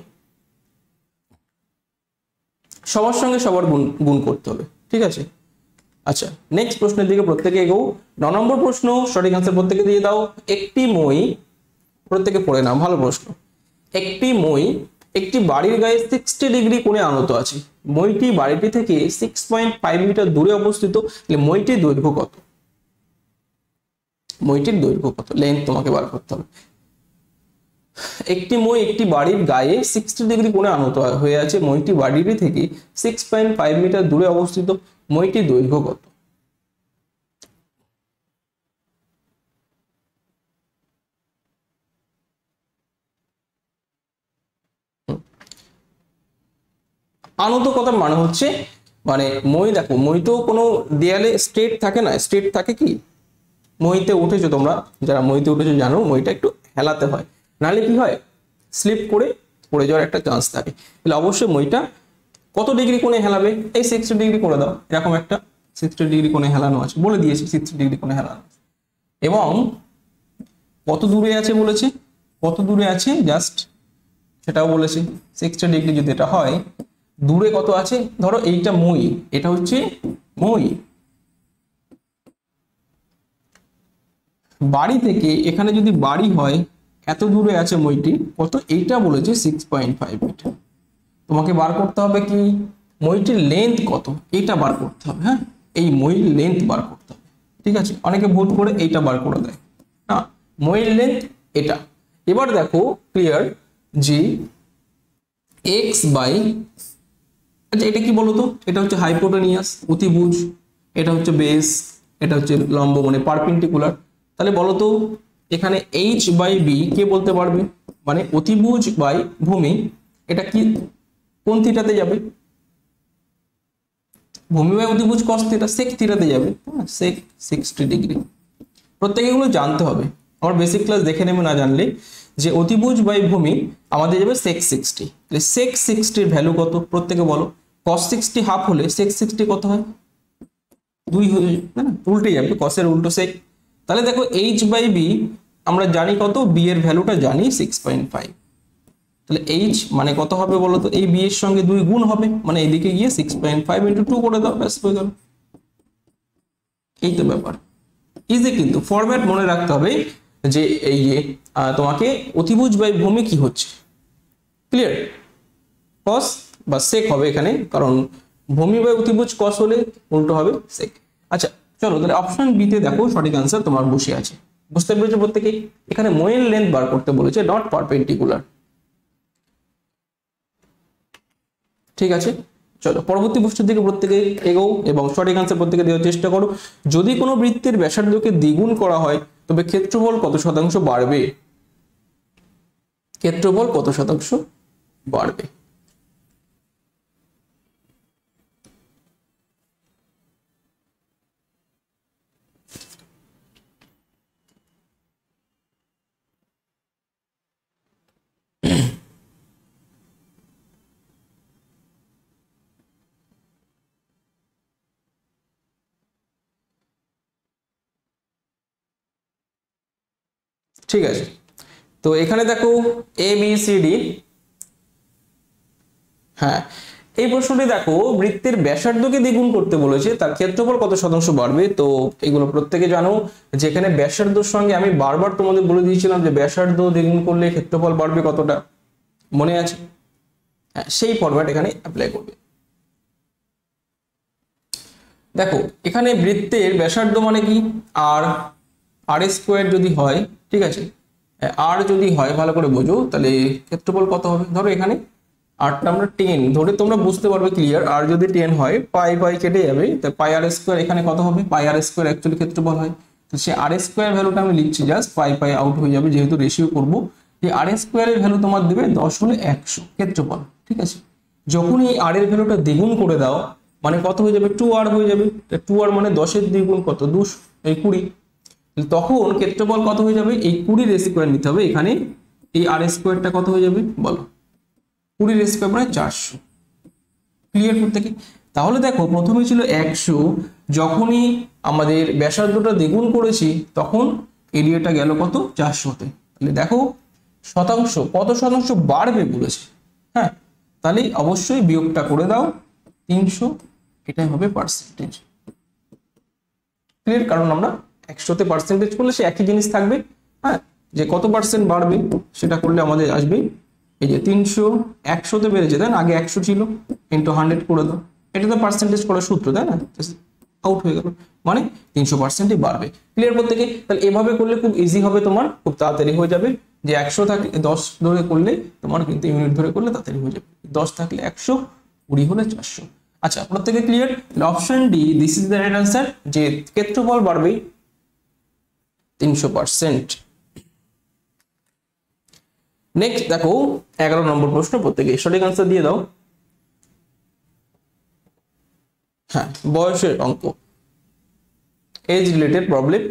সবার সঙ্গে সবার গুণ করতে হবে। ঠিক আছে, আচ্ছা নেক্সট প্রশ্নের দিকে প্রত্যেকে এগোও। 9 নম্বর প্রশ্ন, সঠিক আনসার প্রত্যেকে দিয়ে দাও। একটি মই, প্রত্যেকে পড়ে নাও, ভালো প্রশ্ন। একটি মই একটি বাড়ির গায়ে 60 ডিগ্রি কোণে আনত আছে। মইটি বাড়িটি থেকে 6.5 মিটার দূরে অবস্থিত। মইটির দৈর্ঘ্য কত? মইটির দৈর্ঘ্য কত? লেন্থ তোমাকে বার করতে হবে। একটি মই একটি বাড়ির গায়ে 60 ডিগ্রি কোণে আনত হয়ে আছে। মইটি বাড়িটি থেকে 6.5 মিটার দূরে অবস্থিত। মইটির দৈর্ঘ্য কত? আনত কথার মানে হচ্ছে, মানে মই, দেখো মই তো কোনো দেয়ালে স্ট্রেট থাকে না, স্ট্রেট থাকে কি, মইতে উঠেছো তোমরা, যারা মইতে উঠেছো জানো মইটা একটু হেলাতে হয়, নাহলে কি হয় স্লিপ করে পড়ে যাওয়ার একটা চান্স থাকে। তাহলে অবশ্যই মইটা কত ডিগ্রি কোণে হেলাবে? এই 60 ডিগ্রি করে দাও, এরকম একটা 60 ডিগ্রি কোণে হেলানো আছে, বলে দিয়েছি 60 ডিগ্রি কোণে হেলানো। এবং কত দূরে আছে বলেছে, কত দূরে আছে জাস্ট সেটাও বলেছে। 60 ডিগ্রি যদি এটা হয়, দূরে কত আছে, ধরো এইটা মই, এটা হচ্ছে মই, বাড়ি থেকে এখানে যদি বাড়ি হয় এত দূরে আছে মইটি কত, এইটা বলেছে 6.5 মিটার। তোমাকে বার করতে হবে কি, মইটির লেন্থ কত, এইটা বার করতে হবে। হ্যাঁ, এই মইর লেন্থ বার করতে হবে। ঠিক আছে, অনেকে ভুল করে এইটা বার করে দেয় না, মইর লেন্থ এটা। এবার দেখো ক্লিয়ার যে এক্স বাই, আচ্ছা এটা কি বলতো, এটা হচ্ছে হাইপোটেনিয়াস অতিভুজ, এটা হচ্ছে বেস, এটা হচ্ছে লম্ব মানে পারপেন্ডিকুলার। তাহলে বলতো এখানে এইচ বাই বি কে বলতে পারবে, মানে অতিভুজ বাই ভূমি, এটা কি কোন থিটাতে যাবে? ভূমি বাই অতিভুজ cos থিটা sec থিটাতে যাবে, sec 60 ডিগ্রি। প্রত্যেকে এগুলো জানতে হবে, আমার বেসিক ক্লাস দেখে নেবে না জানলে, যে অতিভুজ বাই ভূমি আমাদের যাবে sec 60। তাহলে sec 60 এর ভ্যালু কত প্রত্যেকে বলো, cos 60 হাফ হলে sec 60 কত হয়? 2 হয়ে যাবে না, উল্টে যাবে, cos এর উল্টো sec। তাহলে দেখো h বাই b আমরা জানি কত, b এর ভ্যালুটা জানি 6.5। তাহলে h মানে কত হবে বলো তো, এই b এর সঙ্গে 2 গুণ হবে, মানে এইদিকে গিয়ে 6.5 * 2 করে দাও, ব্যাস হয়ে গেল। এই তো ব্যাপার, ইজি। কিন্তু ফরম্যাট মনে রাখতে হবে যে এই যে তোমাকে অতিভুজ বাই ভূমি কি হচ্ছে, ক্লিয়ার, cos বা sec হবে এখানে, কারণ ভূমি বাই অতিভুজ cos হলে উল্টো হবে sec। আচ্ছা চলো, তাহলে অপশন বি তে দেখো সঠিক আনসার তোমার বসে আছে। বুঝতে পেরেছো প্রত্যেকে? এখানে মইয়ের লেন্থ বার করতে বলেছে, নট পারপেন্ডিকুলার। ঠিক আছে, চলো পরবর্তী প্রশ্নের দিকে প্রত্যেকে এগোও এবং সঠিক আনসার প্রত্যেকে দেওয়ার চেষ্টা করো। যদি কোনো বৃত্তের ব্যাসার্ধকে দ্বিগুণ করা হয় তবে ক্ষেত্রফল কত শতাংশ বাড়বে? ক্ষেত্রফল কত শতাংশ বাড়বে? ঠিক আছে, তো এখানে দেখো এ বি সি ডি। হ্যাঁ, এই প্রশ্নটি দেখো বৃত্তের ব্যাসার্ধকে দ্বিগুণ করতে বলেছে, তার ক্ষেত্রফল কত শতাংশ বাড়বে। তো এগুলো প্রত্যেকে জানো, যেখানে ব্যাসার্ধর সঙ্গে আমি বারবার তোমাদের বলে দিয়েছিলাম যে ব্যাসার্ধ দ্বিগুণ করলে ক্ষেত্রফল বাড়বে কতটা, মনে আছে? হ্যাঁ, সেই ফরম্যাট এখানে অ্যাপ্লাই করবে। দেখো এখানে বৃত্তের ব্যাসার্ধ মানে কি, আর আর স্কোয়ার যদি হয়, ঠিক আছে, আর যদি হয় ভালো করে বোঝো, তাহলে ক্ষেত্রফল কত হবে। ধরো এখানে আরটা আমরা 10 ধরে, তোমরা বুঝতে পারবে ক্লিয়ার। আর যদি 10 হয় পাই পাই কেটে যাবে, তাই পাই আর স্কোয়ার এখানে কত হবে, পাই আর স্কোয়ার অ্যাকচুয়ালি ক্ষেত্রফল হয়। তো সে আর স্কোয়ার ভ্যালুটা আমি লিখছি জাস্ট, পাই পাই আউট হয়ে যাবে যেহেতু রেশিও করবো। এই আর স্কোয়ারের ভ্যালু তোমার দেবে 10 হলে 100 ক্ষেত্রফল, ঠিক আছে। যখন এই আর এর ভ্যালুটা দ্বিগুণ করে দাও, মানে কত হয়ে যাবে, 2r হয়ে যাবে। 2r মানে 10 এর দ্বিগুণ কত, 200, এই 20। তখন ক্ষেত্রফল কত হয়ে যাবে, এই 20 স্কোয়ার নিতে হবে এখানে। এই আর স্কোয়ারটা কত হয়ে যাবে বলো, 20 স্কোয়ার মানে 400। ক্লিয়ার করতে কি, তাহলে দেখো প্রথমে ছিল 100, যখনই আমাদের ব্যাসার্ধটা দ্বিগুণ করেছি তখন এরিয়াটা গেল কত, 400-তে। তাহলে দেখো শতাংশ, কত শতাংশ বাড়বে বলেছে। হ্যাঁ, তাহলে অবশ্যই বিয়োগটা করে দাও 300, এটাই হবে পার্সেন্টেজ। ক্লিয়ার, কারণ আমরা 100-তে পার্সেন্টেজ করলে সে একই জিনিস থাকবে। হ্যাঁ, যে কত পার্সেন্ট বাড়বে সেটা করলে আমাদের আসবে এই যে 300, 100-তে বেড়েছে তাই না, আগে 100 ছিল, ইন্টু 100 করে দাও। এটা তো পার্সেন্টেজ করার সূত্র তাই না, আউট হয়ে গেল, মানে 300%ই বাড়বে। ক্লিয়ার করতে কি, তাহলে এভাবে করলে খুব ইজি হবে, তোমার খুব তাড়াতাড়ি হয়ে যাবে। যে 100 থাকলে 10 ধরে করলে তোমার কিন্তু ইউনিট ধরে করলে তাড়াতাড়ি হয়ে যাবে। 10 থাকলে 100, 20 হলে 400। আচ্ছা, প্রত্যেকে clear? Option D this is the right answer, যে ক্ষেত্রফল বাড়বে 300%। নেক্সট দেখো 11 নম্বর প্রশ্ন, প্রত্যেকে সঠিক আনসার দিয়ে দাও। হ্যাঁ, বয়সের অঙ্ক, এজ রিলেটেড প্রবলেম।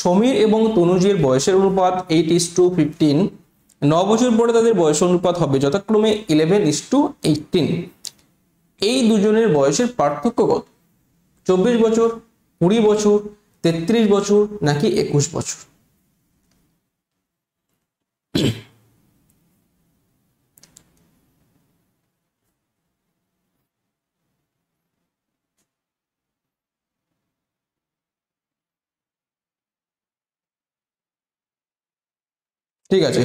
সমীর এবং তনুজের বয়সের অনুপাত 8:15। 9 বছর পরে তাদের বয়স অনুপাত হবে যথাক্রমে 11:18। এই দুজনের বয়সের পার্থক্য কত? 24 বছর, 20 বছর, 33 বছর নাকি 21 বছর? ঠিক আছে,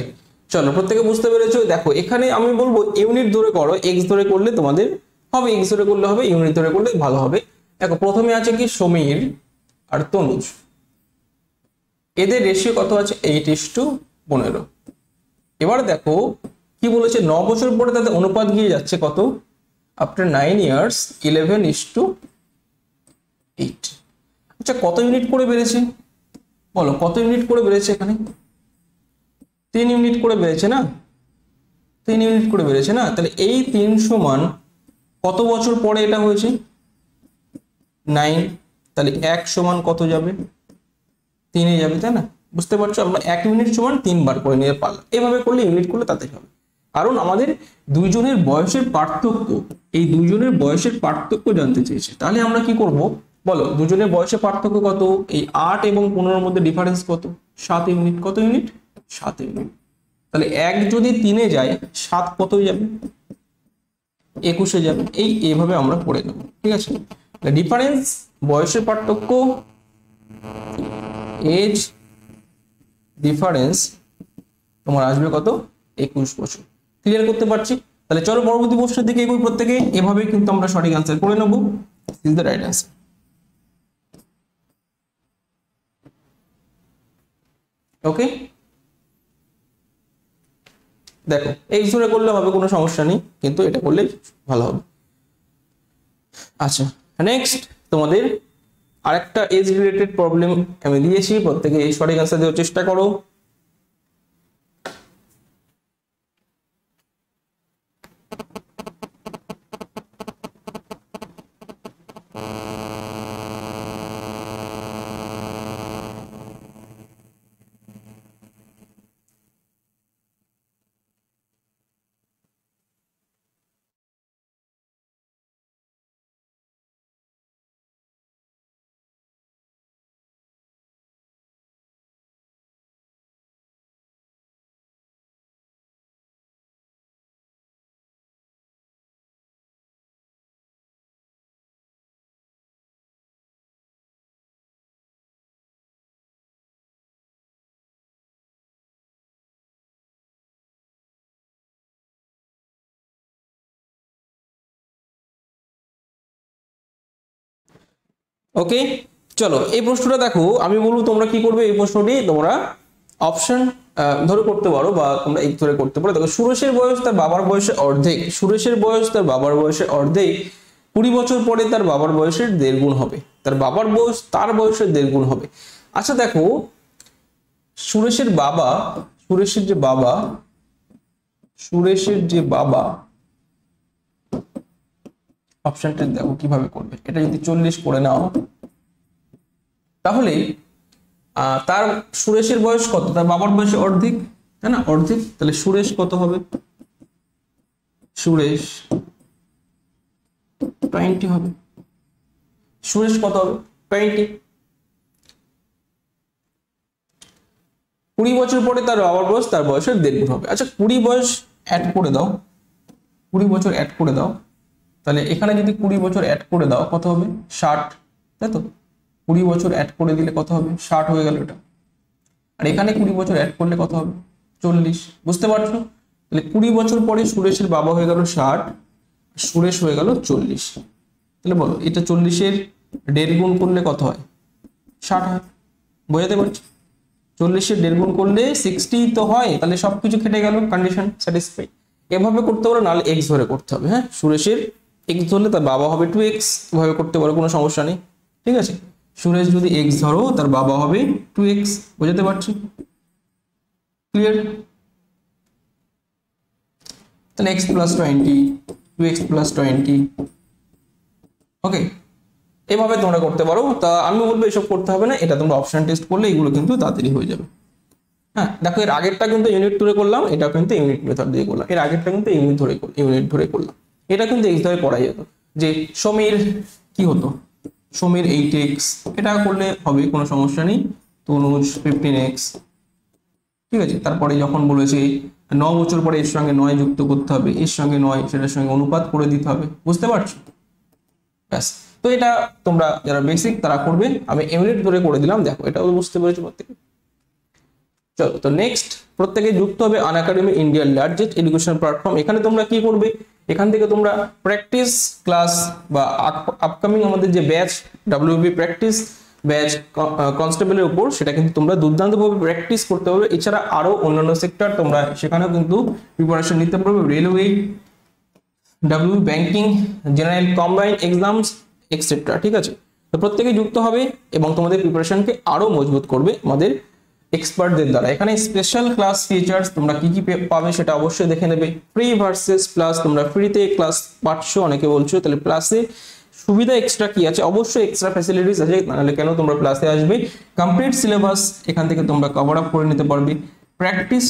চলো প্রত্যেকে বুঝতে পেরেছো। দেখো এখানে আমি বলবো ইউনিট ধরে করো, এক্স ধরে করলে তোমাদের হবে, এক্স ধরে করলে হবে, ইউনিট ধরে করলে ভালো হবে। দেখো প্রথমে আছে কি সমীর আর তনুজ, এদের রেশিও কত আছে, 8:15। এবার দেখো কি বলেছে, 9 বছর পরে তাদের অনুপাত গিয়ে যাচ্ছে কত, আফটার 9 ইয়ার্স 11:8। আচ্ছা, কত ইউনিট করে বেড়েছে বলো, কত ইউনিট করে বেড়েছে এখানে, 3 ইউনিট করে বেড়েছে না, 3 ইউনিট করে বেড়েছে না। তাহলে এই 3 সমান কত বছর পরে এটা হয়েছে, 9। তাহলে 1 সমান কত যাবে, 3 এ যাবে তাই না। বুঝতে পারছো, আমরা 1 ইউনিট সমান 3 বার করে নিয়ে পারলাম। এভাবে করলে ইউনিট করলে তাড়াতাড়ি হবে, কারণ আমাদের দুইজনের বয়সের পার্থক্য, এই দুইজনের বয়সের পার্থক্য জানতে চেয়েছে। তাহলে আমরা কি করব বলো, দুজনের বয়সের পার্থক্য কত, এই 8 এবং 15-এর মধ্যে ডিফারেন্স কত, 7 ইউনিট। কত ইউনিট, 7 ইউনিট। তাহলে 1 যদি 3-এ যায়, 7 কত যাবে, 21-এ যাবে। এইভাবে আমরা করে নেব, ঠিক আছে। ডিফারেন্স, বয়সের পার্থক্য, এজ ডিফারেন্স তোমার আসবে কত, 21 বছর। ক্লিয়ার করতে পারছি? তাহলে চলো পরবর্তী প্রশ্নের দিকে এগোই প্রত্যেকে। এভাবে কিন্তু আমরা সঠিক আনসার করে নেব, ইজ দ্য রাইট আনসার। ওকে, দেখো এক্স ধরে করলে হবে, কোনো সমস্যা নেই, কিন্তু এটা করলে ভালো হবে। আচ্ছা, নেক্সট তোমাদের আরেকটা এজ রিলেটেড প্রবলেম আমি দিয়েছি, প্রত্যেকে এই সঠিক আনসার দেওয়ার চেষ্টা করো। ওকে, চলো এই প্রশ্নটা দেখো, আমি বলবো তোমরা কি করবে, এই প্রশ্নটি তোমরা অপশন ধরে করতে পারো বা তোমরা এক ধরে করতে পারো। দেখো সুরেশের বয়স তার বাবার বয়সের অর্ধেক, সুরেশের বয়স তার বাবার বয়সের অর্ধেক, 20 বছর পরে তার বাবার বয়সের 1.5 গুণ হবে, তার বাবার বয়স তার বয়সের 1.5 গুণ হবে। আচ্ছা দেখো সুরেশের বাবা, সুরেশের যে বাবা, সুরেশের যে বাবা, অপশনটা দেখো কিভাবে করবে। এটা যদি 40 করে নাও তাহলে তার সুরেশের বয়স কত, তার বাবার বয়সের অর্ধেক, তাই না, অর্ধেক। তাহলে সুরেশ কত হবে, সুরেশ 20 হবে, সুরেশ কত হবে 20। 20 বছর পরে তার বাবার বয়স তার বয়সের 1.5 গুণ হবে। আচ্ছা 20 বয়স অ্যাড করে দাও, 20 বছর অ্যাড করে দাও, তাহলে এখানে যদি 20 বছর অ্যাড করে দাও কত হবে 60, তাই তো। 20 বছর অ্যাড করে দিলে কত হবে 60 হয়ে গেল এটা। আর এখানে 20 বছর অ্যাড করলে কত হবে 40, বুঝতে পারছো। তাহলে 20 বছর পরে সুরেশের বাবা হয়ে গেল 60, সুরেশ হয়ে গেল 40। তাহলে বলো এটা 40-এর 1.5 গুণ করলে কত হয় 60 হয়, বোঝাতে পারছি। 40-এর 1.5 গুণ করলে 60 তো হয়, তাহলে সবকিছু কেটে গেল, কন্ডিশন স্যাটিসফাই। এভাবে করতে পারো, নাহলে এক্স ধরে করতে হবে। হ্যাঁ, সুরেশের এক্স ধরলে তার বাবা হবে 2x, এভাবে করতে পারো, কোনো সমস্যা নেই, ঠিক আছে। সুরেশ যদি এক্স ধরো তার বাবা হবে 2x, বোঝাতে পারছি, ক্লিয়ার। তাহলে x + 20, 2x + 20, ওকে, এভাবে তোমরা করতে পারো। তা আমি বলবো এসব করতে হবে না, এটা তোমরা অপশন টেস্ট করলে এগুলো কিন্তু তাড়াতাড়ি হয়ে যাবে। হ্যাঁ দেখো এর আগেরটা কিন্তু ইউনিট ধরে করলাম, এটা কিন্তু ইউনিট মেথড দিয়ে করলাম, এর আগেরটা কিন্তু ইউনিট ধরে করলাম। এটা কিন্তু এক্স ধরে করা যেত, যে সমীর কি হতো, সমীর 8x, এটা করলে হবে, কোনো সমস্যা নেই। তনুজ 15x, ঠিক আছে। তারপরে যখন বলেছে 9 বছর পরে এর সঙ্গে 9 যুক্ত করতে হবে, এর সঙ্গে 9 সেটার সঙ্গে অনুপাত করে দিতে হবে, বুঝতে পারছো, ব্যাস। তো এটা তোমরা যারা বেসিক তারা করবে, আমি ইউনিট ধরে করে দিলাম, দেখো এটাও বুঝতে পেরেছো প্রত্যেকে। চলো তো নেক্সট, প্রত্যেকে যুক্ত হবে আনএকাডেমি ইন্ডিয়ার লার্জেস্ট এডুকেশন প্ল্যাটফর্ম। এখানে তোমরা কি করবে, এখান থেকে তোমরা প্র্যাকটিস ক্লাস বা আপকামিং আমাদের যে ব্যাচ WP প্র্যাকটিস ব্যাচ কনস্টেবলের উপর, সেটা কিন্তু তোমরা দুর্দান্তভাবে প্র্যাকটিস করতে হবে। এছাড়া আরো অন্যান্য সেক্টর তোমরা সেখানেও কিন্তু প্রিপারেশন নিতে পারবে, railway, WP banking, general combined exams etcetera, ঠিক আছে। তো প্রত্যেকে যুক্ত হবে এবং তোমাদের প্রিপারেশনকে আরো মজবুত করবে আমাদের এক্সপার্টদের দ্বারা। এখানে স্পেশাল ক্লাস ফিচার্স তোমরা কি কি পাবে সেটা অবশ্যই দেখে নেবে। ফ্রি ভার্সেস প্লাস, তোমরা ফ্রিতে ক্লাস পাচ্ছ অনেকে বলছো, তাহলে প্লাসে সুবিধা এক্সট্রা কি আছে, অবশ্যই এক্সট্রা ফ্যাসিলিটিস আছে, নাহলে কেন তোমরা প্লাসে আসবে। কমপ্লিট সিলেবাস এখান থেকে তোমরা কভার আপ করে নিতে পারবে। প্র্যাকটিস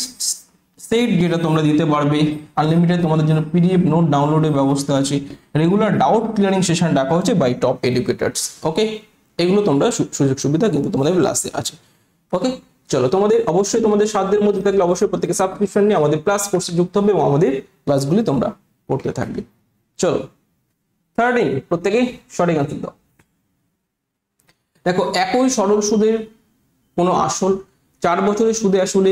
সেট যেটা তোমরা দিতে পারবে, আনলিমিটেড তোমাদের জন্য PDF নোট ডাউনলোডের ব্যবস্থা আছে, রেগুলার ডাউট ক্লিয়ারিং সেশন ডাকা হচ্ছে বাই টপ এডুকেটার্স, ওকে। এগুলো তোমরা সুযোগ সুবিধা কিন্তু তোমাদের প্লাসে আছে, ওকে। চলো তোমাদের অবশ্যই তোমাদের সাধ্যের মধ্যে থাকলে অবশ্যই প্রত্যেকে সাবস্ক্রিপশন নিয়ে আমাদের প্লাস কোর্সে যুক্ত হবে এবং আমাদের ক্লাসগুলি তোমরা পড়তে থাকবে। চলো 13 প্রত্যেকে সঠিক আনসার দাও। দেখো একই সরল সুদের কোনো আসল 4 বছরের সুদে আসলে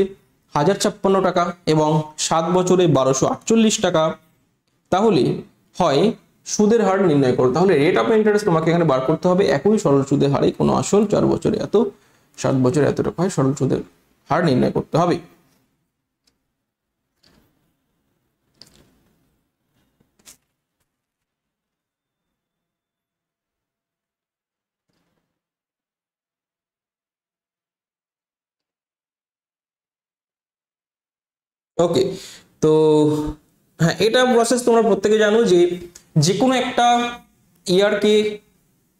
1056 টাকা এবং 7 বছরে 1248 টাকা, তাহলে হয় সুদের হার নির্ণয় করো। তাহলে রেট অফ ইন্টারেস্ট তোমাকে এখানে বার করতে হবে। একই সরল সুদের হারে কোনো আসল 4 বছরে এত, 7 বছরে এত টাকা হয়, সরল সুদের হার নির্ণয় করতে হবে। ওকে, তো হ্যাঁ এটা প্রসেস তোমরা প্রত্যেকে জানো যে যে কোনো একটা ইয়ারকে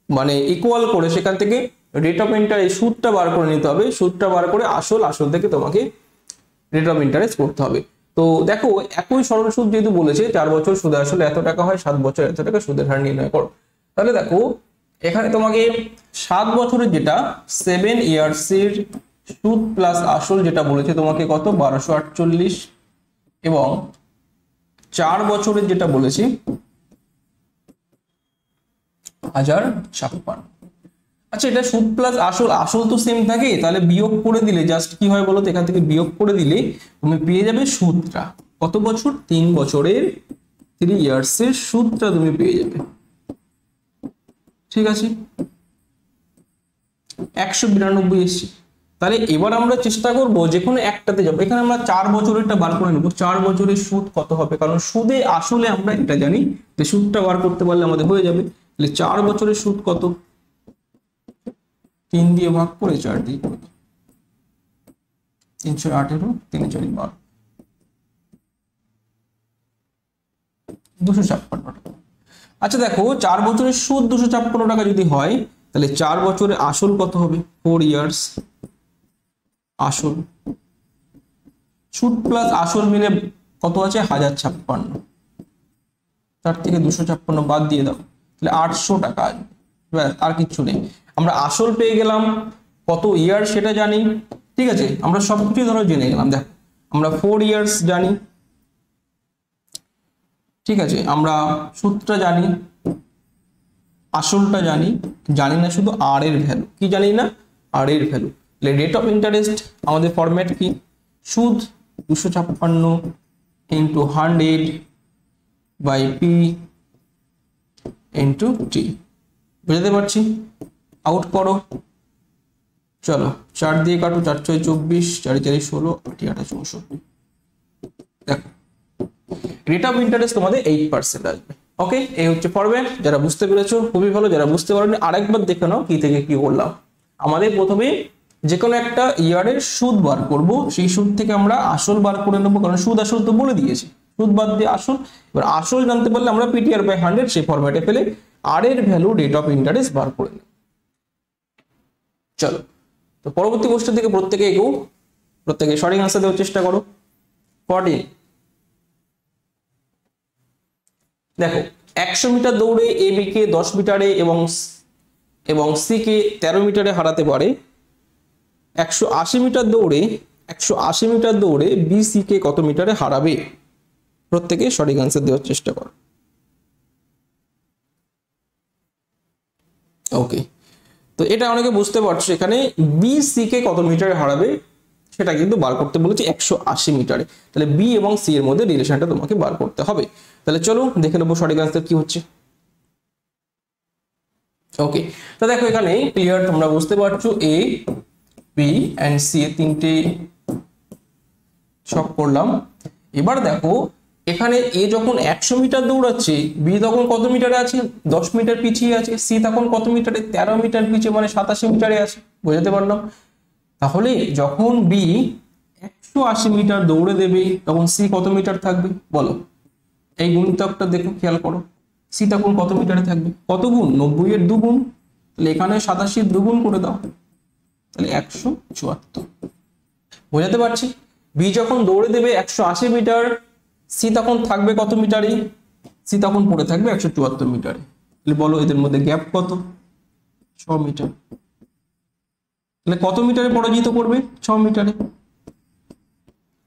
মানে ইকুয়াল করে সেখান থেকে রেট অফ ইন্টারেস্ট সুদটা বার করে নিতে হবে, সুদটা বার করে আসল থেকে তোমাকে রেট অফ ইন্টারেস্ট করতে হবে। তো দেখো একই সরল সুদ যেহেতু বলেছে 4 বছর সুদে আসলে এত টাকা হয়, 7 বছর এত টাকা, সুদের হার নির্ণয় করো। তাহলে দেখো এখানে তোমাকে 7 বছরের যেটা 7 ইয়ার্সের সুদ প্লাস আসল যেটা বলেছে তোমাকে কত 1248, এবং 4 বছরের যেটা বলেছি 1056। আচ্ছা এটা সুদ প্লাস আসল তো সেম থাকে, তাহলে বিয়োগ করে দিলে জাস্ট কি হয় বলো তো, এখান থেকে বিয়োগ করে দিলে তুমি পেয়ে যাবে সুদটা কত বছর, 3 বছরের 3 ইয়ার্সের সুদটা তুমি পেয়ে যাবে, ঠিক আছে। 192 এসছে। তাহলে এবার আমরা চেষ্টা করব যে কোনো একটাতে যাবো। এখানে আমরা 4 বছরেরটা বার করে নেব, 4 বছরের সুদ কত হবে, কারণ সুদে আসলে আমরা এটা জানি যে সুদটা বার করতে পারলে আমাদের হয়ে যাবে। তাহলে 4 বছরের সুদ কত, 3 দিয়ে ভাগ করে 4 দিয়ে করে 318, 3 4 12, 256 টাকা। আচ্ছা দেখো 4 বছরের সুদ 256 টাকা যদি হয়, তাহলে 4 বছরের আসল কত হবে, 4 ইয়ার্স আসল, সুদ প্লাস আসল মিলে কত আছে 1056, তার থেকে 256 বাদ দিয়ে দাও, তাহলে 800 টাকা আসবে। ব্যাস, আর কিছু নেই। আমরা আসল পেয়ে গেলাম, কত ইয়ার সেটা জানি, ঠিক আছে, আমরা সবকিছু ধরো জেনে গেলাম। দেখো আমরা 4 ইয়ার্স জানি, ঠিক আছে, আমরা সুদটা জানি, আসলটা জানি, জানি না শুধু আর এর ভ্যালু। কি জানি না, আর এর ভ্যালু। রেট অফ ইন্টারেস্ট আমাদের ফরম্যাট কি, সুদ 256 into 100 by P into T. বুঝতে পারছি? আউট করো, চলো 4 দিয়ে কাটো, 4 6 24, 4 4 16, 8 8 64। দেখো রেট অফ ইন্টারেস্ট তোমাদের 8% আসবে। ওকে, এই হচ্ছে ফরম্যাট। যারা বুঝতে পেরেছো খুবই ভালো, যারা বুঝতে পারোনি আরেকবার দেখে নাও কি থেকে কি করলাম। আমাদের প্রথমে যে কোনো একটা ইয়ারের সুদ বার করব, সেই সুদ থেকে আমরা আসল বার করে নেবো, কারণ সুদ আসল তো বলে দিয়েছি, সুদ বাদ দিয়ে আসল। এবার আসল জানতে পারলে আমরা পিটিআর বাই 100 সেই ফরম্যাটে ফেলে আর এর ভ্যালু রেট অফ ইন্টারেস্ট বার করে নেব। চলো, তো পরবর্তী প্রশ্ন থেকে প্রত্যেকে এগো, প্রত্যেকে সঠিক আনসার দেওয়ার চেষ্টা করো। 14, দেখো 100 মিটার দৌড়ে এ বি কে 10 মিটারে এবং সি কে 13 মিটারে হারাতে পারে। 180 মিটার দৌড়ে বি সি কে কত মিটারে হারাবে? প্রত্যেকে সঠিক আনসার দেওয়ার চেষ্টা করো। ওকে, তো এটা অনেকে বুঝতে পারছো, এখানে বি সি কে কত মিটারে হারাবে সেটা কিন্তু বার করতে বলেছি 180 মিটারে। তাহলে বি এবং সি এর মধ্যে রিলেশনটা তোমাকে বার করতে হবে। তাহলে চলো দেখে নেবো সঠিক আনসার কি হচ্ছে। ওকে, তো দেখো এখানে ক্লিয়ার, তোমরা বুঝতে পারছো এ বি এন্ড সি এ তিনটে ছক করলাম। এবার দেখো এখানে এ যখন 100 মিটার দৌড়াচ্ছে, বি তখন কত মিটারে আছে, 10 মিটার পিছিয়ে আছে, সি তখন কত মিটারে, 13 মিটার পিছিয়ে, মানে 87 মিটারে আছে। বুঝতে পারলাম? তাহলে যখন বি 180 মিটার দৌড়ে দেবে, তখন সি কত মিটার থাকবে বলো? এই গুণিতকটা দেখো, খেয়াল করো, সি তখন কত মিটারে থাকবে, কত গুণ, 90 এর 2 গুণ, তাহলে এখানে 87 এর 2 গুণ করে দাও, তাহলে 174। বোঝাতে পারছি? বি যখন দৌড়ে দেবে 180 মিটার, সি তখন থাকবে কত মিটারে, সি তখন পড়ে থাকবে 174 মিটারে। তাহলে বলো এদের মধ্যে গ্যাপ কত, 6 মিটার। তাহলে কত মিটারে পরাজিত করবে, 6 মিটারে।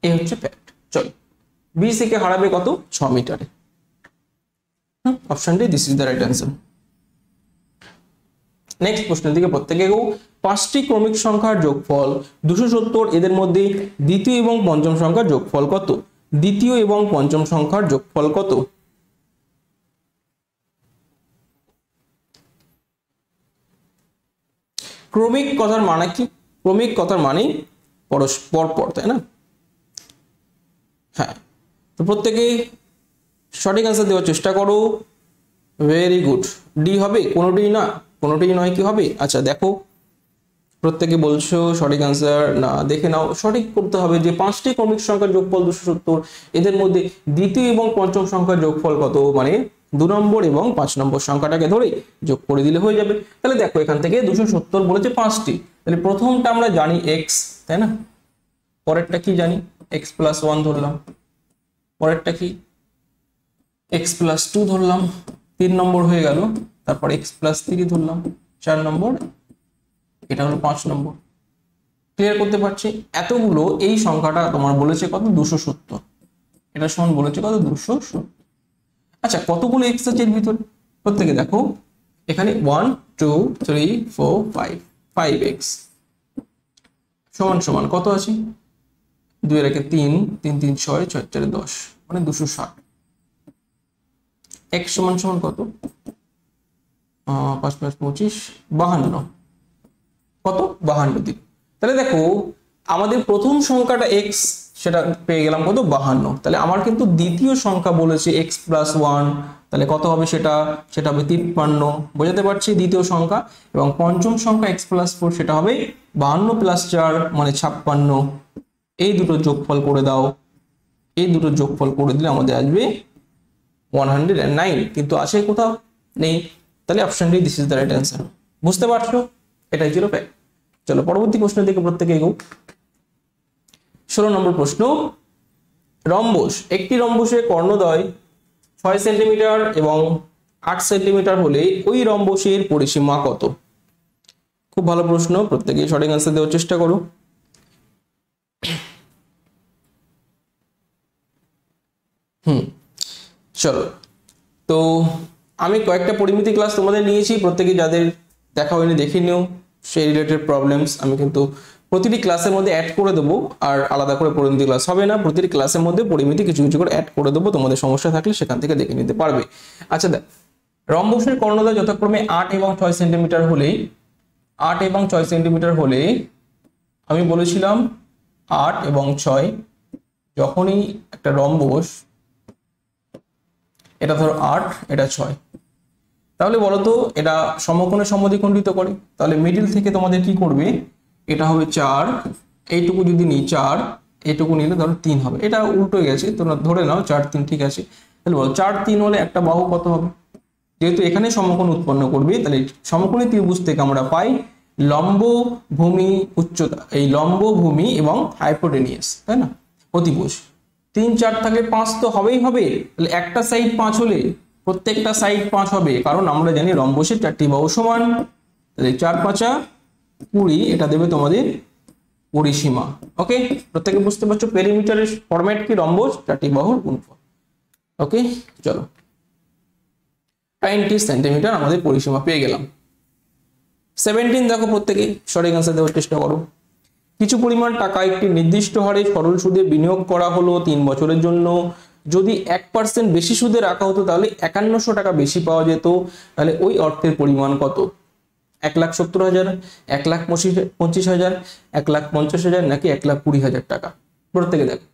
এই হচ্ছে ফ্যাক্ট। চলো, বি সি কে হারাবে কত, 6 মিটারে। Option D, this is the right answer. Next প্রশ্নের দিকে প্রত্যেকে গো। 5টি ক্রমিক সংখ্যার যোগফল 270, এদের মধ্যে দ্বিতীয় এবং পঞ্চম সংখ্যার যোগফল কত? দ্বিতীয় এবং পঞ্চম সংখ্যার যোগফল কত? ক্রমিক কথার মানে কি? ক্রমিক কথার মানে পরস্পর পর, তাই না? হ্যাঁ, তো প্রত্যেকে সঠিক আনসার দেওয়ার চেষ্টা করো। Very good. ডি হবে? কোনোটি না, কোনোটি নয়, কি হবে? আচ্ছা দেখো, প্রত্যেকে বলছো সঠিক আনসার না, দেখে নাও। সঠিক করতে হবে যে 5টি ক্রমিক সংখ্যার যোগফল 270, এদের মধ্যে দ্বিতীয় এবং পঞ্চম সংখ্যার যোগফল কত, মানে 2 নম্বর এবং 5 নম্বর সংখ্যাটাকে ধরে যোগ করে দিলে হয়ে যাবে। তাহলে দেখো এখান থেকে 270 বলেছে 5টি, তাহলে প্রথমটা আমরা জানি x, তাই না? পরেরটা কি জানি, x প্লাস 1 ধরলাম, পরেরটা কি x প্লাস 2 ধরলাম, 3 নম্বর হয়ে গেল, তারপর x প্লাস 3 ধরলাম, 4 নম্বর, এটা হলো 5 নম্বর। ক্লিয়ার করতে পারছি? এতগুলো, এই সংখ্যাটা তোমার বলেছে কত, 270, এটা সমান বলেছে কত, 270। আচ্ছা কতগুলো x আছে এর ভিতরে, প্রত্যেকে দেখো এখানে 1 2 3 4 5, 5x সমান সমান কত আছে, 2 এর একে 3, 3 3 6, 6 4 10, মানে 260। x সমান সমান কত, 5 5 25, 52। কত 52 দিন। তাহলে দেখো আমাদের প্রথম সংখ্যাটা x, সেটা পেয়ে গেলাম কত 52। তাহলে আমার কিন্তু দ্বিতীয় সংখ্যা বলেছে x + 1, তাহলে কত হবে সেটা হবে 53, বোঝাতে পারছি দ্বিতীয় সংখ্যা। এবং পঞ্চম সংখ্যা x + 4 সেটা হবে 52 + 4 মানে 56। এই দুটো যোগফল করে দাও, এই দুটো যোগফল করে দিলে আমাদের আসবে 109, কিন্তু আছে কোথাও নেই। তাহলে option D this is the right answer. বুঝতে পারছো? এটাই ছিল ফ্যাক্ট। চলো পরবর্তী প্রশ্নের দিকে প্রত্যেকে এগো। 16 নম্বর প্রশ্ন, রম্বস, একটি রম্বসের কর্ণদ্বয় 6 সেন্টিমিটার এবং 8 সেন্টিমিটার হলে ওই রম্বসের পরিসীমা কত? খুব ভালো প্রশ্ন, প্রত্যেকেই সঠিক অ্যান্সার দেওয়ার চেষ্টা করো। চলো, তো আমি কয়েকটা পরিমিতি ক্লাস তোমাদের নিয়েছি, প্রত্যেকে যাদের দেখা হয়নি দেখে নিও সেই রিলেটেড প্রবলেমস। আমি কিন্তু প্রতিটি ক্লাসের মধ্যে অ্যাড করে দেবো, আর আলাদা করে পরিমিতি ক্লাস হবে না, প্রতিটি ক্লাসের মধ্যে পরিমিতি কিছু কিছু করে অ্যাড করে দেবো, তোমাদের সমস্যা থাকলে সেখান থেকে দেখে নিতে পারবে। আচ্ছা দেখ, রম্বসের কর্ণদ্বয় যথাক্রমে 8 এবং 6 সেন্টিমিটার হলে, 8 এবং 6 সেন্টিমিটার হলে আমি বলেছিলাম 8 এবং 6, যখনই একটা রম্বস, এটা ধরো 8, এটা 6, তাহলে বলতো এটা সমকোণে সমদ্বিখণ্ডিত করে, তাহলে মিডিল থেকে তোমাদের কি করবে, এটা হবে 4, এইটুকু যদি নিই 4, এইটুকু নিলে ধরো 3 হবে, এটা উল্টো গেছে তোমরা ধরে নাও 4 3, ঠিক আছে। তাহলে বলো 4 3 হলে একটা বাহু কত হবে, যেহেতু এখানে সমকোণ উৎপন্ন করবে, তাহলে সমকোণী ত্রিভুজ থেকে আমরা পাই লম্ব ভূমি উচ্চতা, এই লম্ব ভূমি এবং হাইপোটেনিয়াস, তাই না, অতিভুজ। 3 4 থাকলে 5 তো হবেই হবে, তাহলে একটা সাইড 5 হলে প্রত্যেকটা সাইড 5 হবে, কারণ আমরা জানি রম্বসের 4টি বাহু সমান। তাহলে 4 5 20, এটা দেবে তোমাদের পরিসীমা। ওকে, প্রত্যেকে বুঝতে পারছো পেরিমিটারের ফরম্যাট কি, রম্বস 4টি বাহুর গুণফল। ওকে চলো, 90 সেন্টিমিটার আমাদের পরিসীমা পেয়ে গেলাম। 17 দেখো, প্রত্যেকে সঠিক অ্যান্সার দেওয়ার চেষ্টা করো। কিছু পরিমাণ টাকা একটি নির্দিষ্ট হারে সরল সুদে বিনিয়োগ করা হলো 3 বছরের জন্য, যদি 1% বেশি সুদে রাখা হতো তাহলে 5100 টাকা বেশি পাওয়া যেত, তাহলে ওই অর্থের পরিমাণ কত? 1,70,000, 1,25,000, 1,50,000 নাকি 1,20,000 টাকা? প্রত্যেকে দেখো।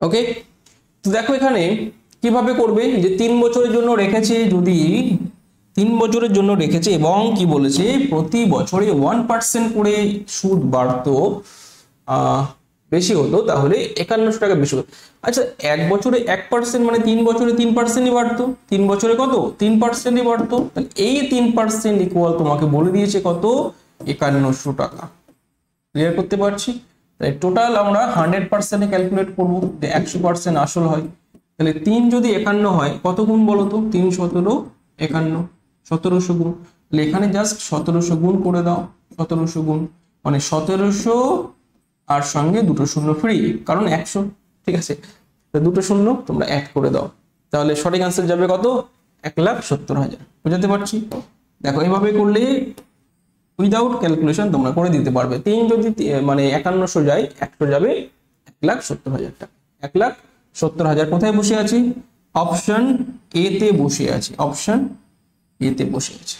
ওকে, তো দেখো এখানে কিভাবে করবে, যে 3 বছরের জন্য রেখেছে, যদি 3 বছরের জন্য রেখেছে এবং কি বলেছে প্রতি বছরে 1% করে সুদ বাড়তো, বেশি হতো, তাহলে 5100 টাকা বেশি হতো। আচ্ছা, 1 বছরে 1% মানে 3 বছরে 3%ই বাড়তো, 3 বছরে কত 3%ই বাড়তো, তাহলে এই 3% ইকুয়াল তোমাকে বলে দিয়েছে কত, 5100 টাকা। ক্লিয়ার করতে পারছি? তাই টোটাল আমরা 100% ক্যালকুলেট করবো, যে 100% আসল হয়। তাহলে 3 যদি 51 হয়, কত গুণ বলো তো, 3 17 51, 1700 গুণ। তাহলে এখানে জাস্ট 1700 গুণ করে দাও, 1700 গুণ মানে 1700 আর সঙ্গে দুটো শূন্য ফ্রি, কারণ 100, ঠিক আছে। তো দুটো শূন্য তোমরা অ্যাড করে দাও, তাহলে সঠিক অ্যান্সার যাবে কত, 1,70,000। বুঝতে পারছি? দেখো এইভাবে করলে উইদাউট ক্যালকুলেশন তোমরা করে দিতে পারবে। 3 যদি মানে 5100 যায়, 100 যাবে 1,70,000 টাকা। 1,70,000 কোথায় বসে আছে, অপশন এ তে বসে আছে, অপশন এ তে বসে আছে।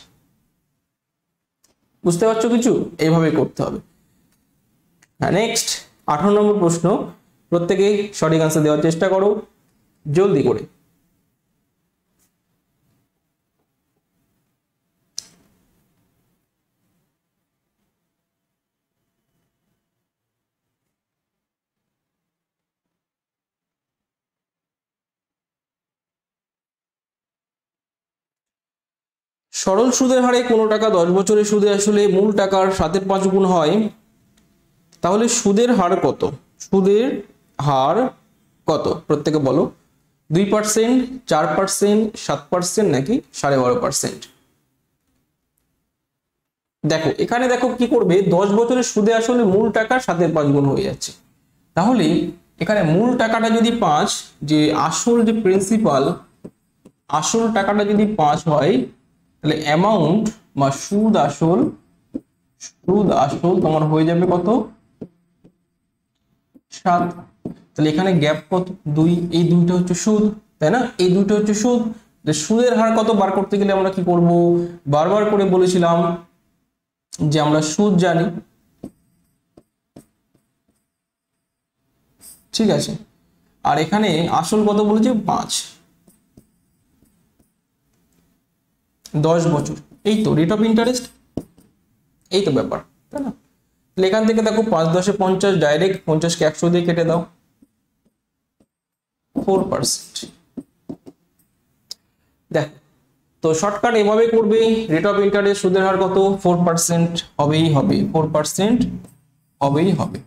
বুঝতে পারছো কিছু? এইভাবে করতে হবে। হ্যাঁ, নেক্সট 18 নম্বর প্রশ্ন, প্রত্যেকে সঠিক আনসার দেওয়ার চেষ্টা করো জলদি করে। সরল সুদের হারে কোনো টাকা 10 বছরের সুদে আসলে মূল টাকার 7/5 গুণ হয়, তাহলে সুদের হার কত? সুদের হার কত প্রত্যেকে বলো, 2%, 4%, 7% নাকি 12.5%? দেখো এখানে দেখো কি করবে, 10 বছরের সুদে আসলে মূল টাকার 7/5 গুণ হয়ে যাচ্ছে, তাহলে এখানে মূল টাকাটা যদি 5, যে আসল যে প্রিন্সিপাল আসল টাকাটা যদি 5 হয় তাহলে অ্যামাউন্ট বা সুদ আসল তোমার হয়ে যাবে কত 7। তাহলে এখানে গ্যাপ কত 2, এই দুইটা হচ্ছে সুদ, তাই না? এই দুইটা হচ্ছে সুদ। সুদের হার কত বার করতে গেলে আমরা কি করব, বারবার করে বলেছিলাম যে আমরা সুদ জানি, ঠিক আছে। আর এখানে আসল কত বলেছে 5, 10 বছর, এই তো রেট অফ ইন্টারেস্ট, এই তো ব্যাপার, তাই না? তাহলে এখান থেকে দেখো 5 10 এ 50, ডাইরেক্ট 50 কে 100 দিয়ে কেটে দাও, 4%। দেখ, তো শর্টকাট এভাবে করবে, রেট অফ ইন্টারেস্ট সুদের হার কত 4% হবেই হবে, 4% হবেই হবে।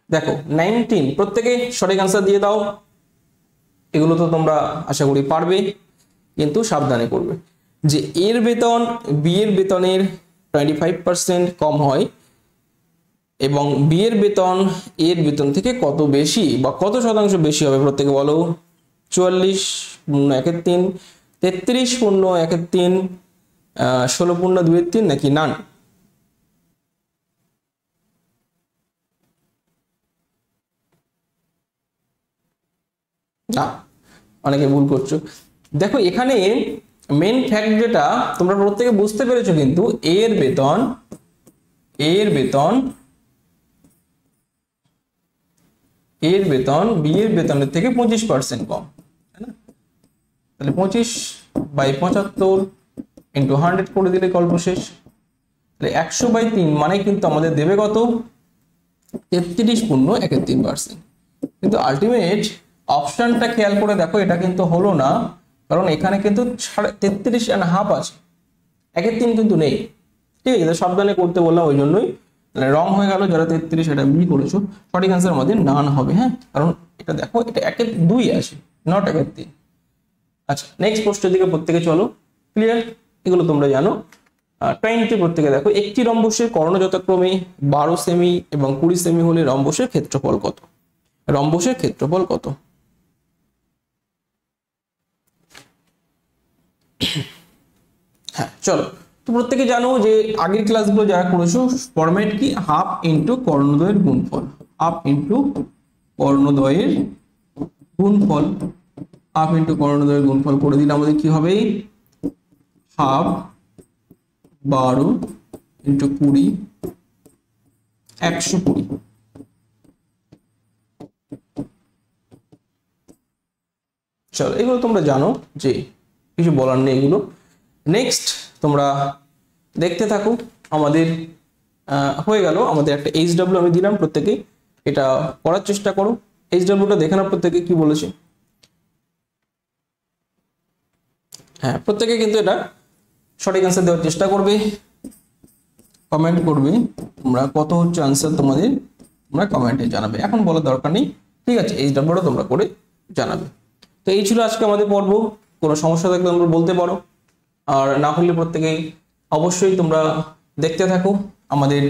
দেখো 19, প্রত্যেকে সঠিক আনসার দিয়ে দাও। এগুলো তো তোমরা আশা করি পারবে, কিন্তু সাবধানে করবে যে এর বেতন বি এর বেতনের 25% কম হয় এবং বি এর বেতন এর বেতন থেকে কত বেশি বা কত শতাংশ বেশি হবে, প্রত্যেকে বলো। 44 পূর্ণ 1/3, 33 পূর্ণ 1/3, 16 পূর্ণ 2/3 নাকি নান? না, অনেকে ভুল করছো। দেখো এখানে মেন ফ্যাক্ট যেটা তোমরা প্রত্যেকে বুঝতে পেরেছো, কিন্তু এর বেতন বি এর বেতনের থেকে 25% কম, তাই না? তাহলে 25/75 ইন্টু 100 করে দিলে গল্প শেষ। তাহলে 100/3 মানে কিন্তু আমাদের দেবে কত 33 পূর্ণ 1/3%। কিন্তু আলটিমেট অপশনটা খেয়াল করে দেখো, এটা কিন্তু হলো না, কারণ এখানে কিন্তু 33.5 আছে, 1/3 কিন্তু নেই, ঠিক আছে? সাবধানে করতে বললাম ওই জন্যই, তাহলে রং হয়ে গেল। যারা 33 এটা বি করেছো, সঠিক আনসার আমাদের নান হবে। হ্যাঁ, কারণ এটা দেখো এটা 1/2 আসে, নট 1/3। আচ্ছা, নেক্সট প্রশ্নের দিকে প্রত্যেকে চলো। ক্লিয়ার? এগুলো তোমরা জানো। 20 প্রত্যেকে দেখো, একটি রম্বসের কর্ণ যথাক্রমে 12 সেমি এবং 20 সেমি হলে রম্বসের ক্ষেত্রফল কত? রম্বসের ক্ষেত্রফল কত? হ্যাঁ চলো, তো প্রত্যেকে জানো যে আগের ক্লাসগুলো যারা করেছো ফরম্যাট কি, হাফ ইন্টু কর্ণদ্বয়ের গুণফল, হাফ ইন্টু কর্ণদ্বয়ের গুণফল, হাফ ইন্টু কর্ণদ্বয়ের গুণফল করে দিলে আমাদের কি হবে, হাফ 12 ইন্টু 20 120। চলো, এগুলো তোমরা জানো যে কিছু বলার নেই এগুলো। নেক্সট তোমরা দেখতে থাকো। আমাদের হয়ে গেল, আমাদের একটা এইচডব্লিউ আমি দিলাম, প্রত্যেকে এটা করার চেষ্টা করো। এইচডব্লিউটা দেখে না প্রত্যেকে কি বলেছে। হ্যাঁ, প্রত্যেকে কিন্তু এটা সঠিক আনসার দেওয়ার চেষ্টা করবে, কমেন্ট করবে তোমরা কত হচ্ছে আনসার তোমাদের, তোমরা কমেন্টে জানাবে, এখন বলার দরকার নেই, ঠিক আছে? এইচডব্লিউটা তোমরা করে জানাবে। তো এই ছিল আজকে আমাদের পর্ব। কোনো সমস্যা থাকলে তোমরা বলতে পারো, আর না হলে প্রত্যেকে অবশ্যই তোমরা দেখতে থাকো। আমাদের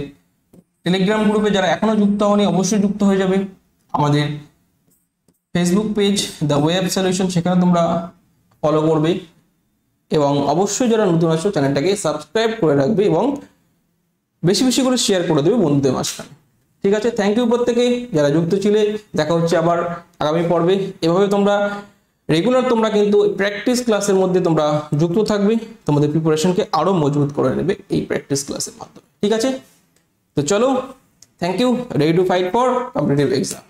টেলিগ্রাম গ্রুপে যারা এখনো যুক্ত হয়নি অবশ্যই যুক্ত হয়ে যাবে। আমাদের Facebook page the web solution, সেখানে তোমরা ফলো করবে এবং অবশ্যই যারা নতুন আছো চ্যানেলটাকে সাবস্ক্রাইব করে রাখবে এবং বেশি বেশি করে শেয়ার করে দেবে বন্ধুদের মাঝখানে, ঠিক আছে? থ্যাংক ইউ প্রত্যেকে যারা যুক্ত ছিলে। দেখা হচ্ছে আবার আগামী পর্বে। এভাবে তোমরা রেগুলার তোমরা কিন্তু প্র্যাকটিস ক্লাসের মধ্যে তোমরা যুক্ত থাকবে, তোমাদের প্রিপারেশনকে আরো মজবুত করে নেবে এই প্র্যাকটিস ক্লাসের মাধ্যমে, ঠিক আছে? তো চলো, thank you, ready to fight for competitive exam.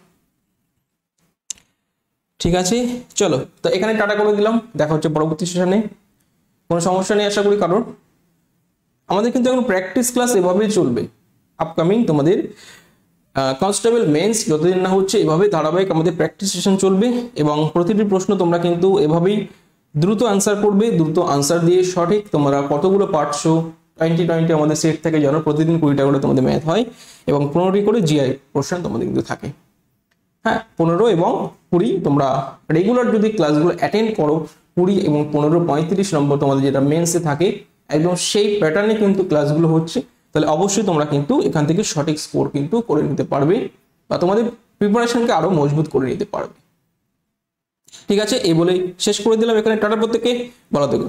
ঠিক আছে, চলো, তো এখানে টাটা করে দিলাম, দেখা হচ্ছে পরবর্তী সেশনে। কোনো সমস্যা নেই আশা করি কারণ। আমাদের কিন্তু এখন প্র্যাকটিস ক্লাস এভাবেই চলবে। আপকামিং তোমাদের কনস্টেবল মেন্স যতদিন না হচ্ছে এভাবে ধারাবাহিক আমাদের প্র্যাকটিস সেশন চলবে এবং প্রতিটি প্রশ্ন তোমরা কিন্তু এভাবেই দ্রুত আনসার করবে। দ্রুত আনসার দিয়ে সঠিক তোমরা কতগুলো পারছো, 20 আমাদের সেট থেকে জানো, প্রতিদিন 20টা করে তোমাদের ম্যাথ হয় এবং 15টি করে জিআই প্রশ্ন তোমাদের কিন্তু থাকে। হ্যাঁ, 15 এবং 20 তোমরা রেগুলার যদি ক্লাসগুলো অ্যাটেন্ড করো, 20 এবং 15 35 নম্বর তোমাদের যেটা মেন্সে থাকে, একদম সেই প্যাটার্নে কিন্তু ক্লাসগুলো হচ্ছে, তাহলে অবশ্যই তোমরা কিন্তু এখান থেকে সঠিক স্কোর কিন্তু করে নিতে পারবে বা তোমাদের প্রিপারেশনকে আরো মজবুত করে নিতে পারবে। ঠিক আছে, এই বলেই শেষ করে দিলাম এখানে। টাটা প্রত্যেককে, ভালো থেকো।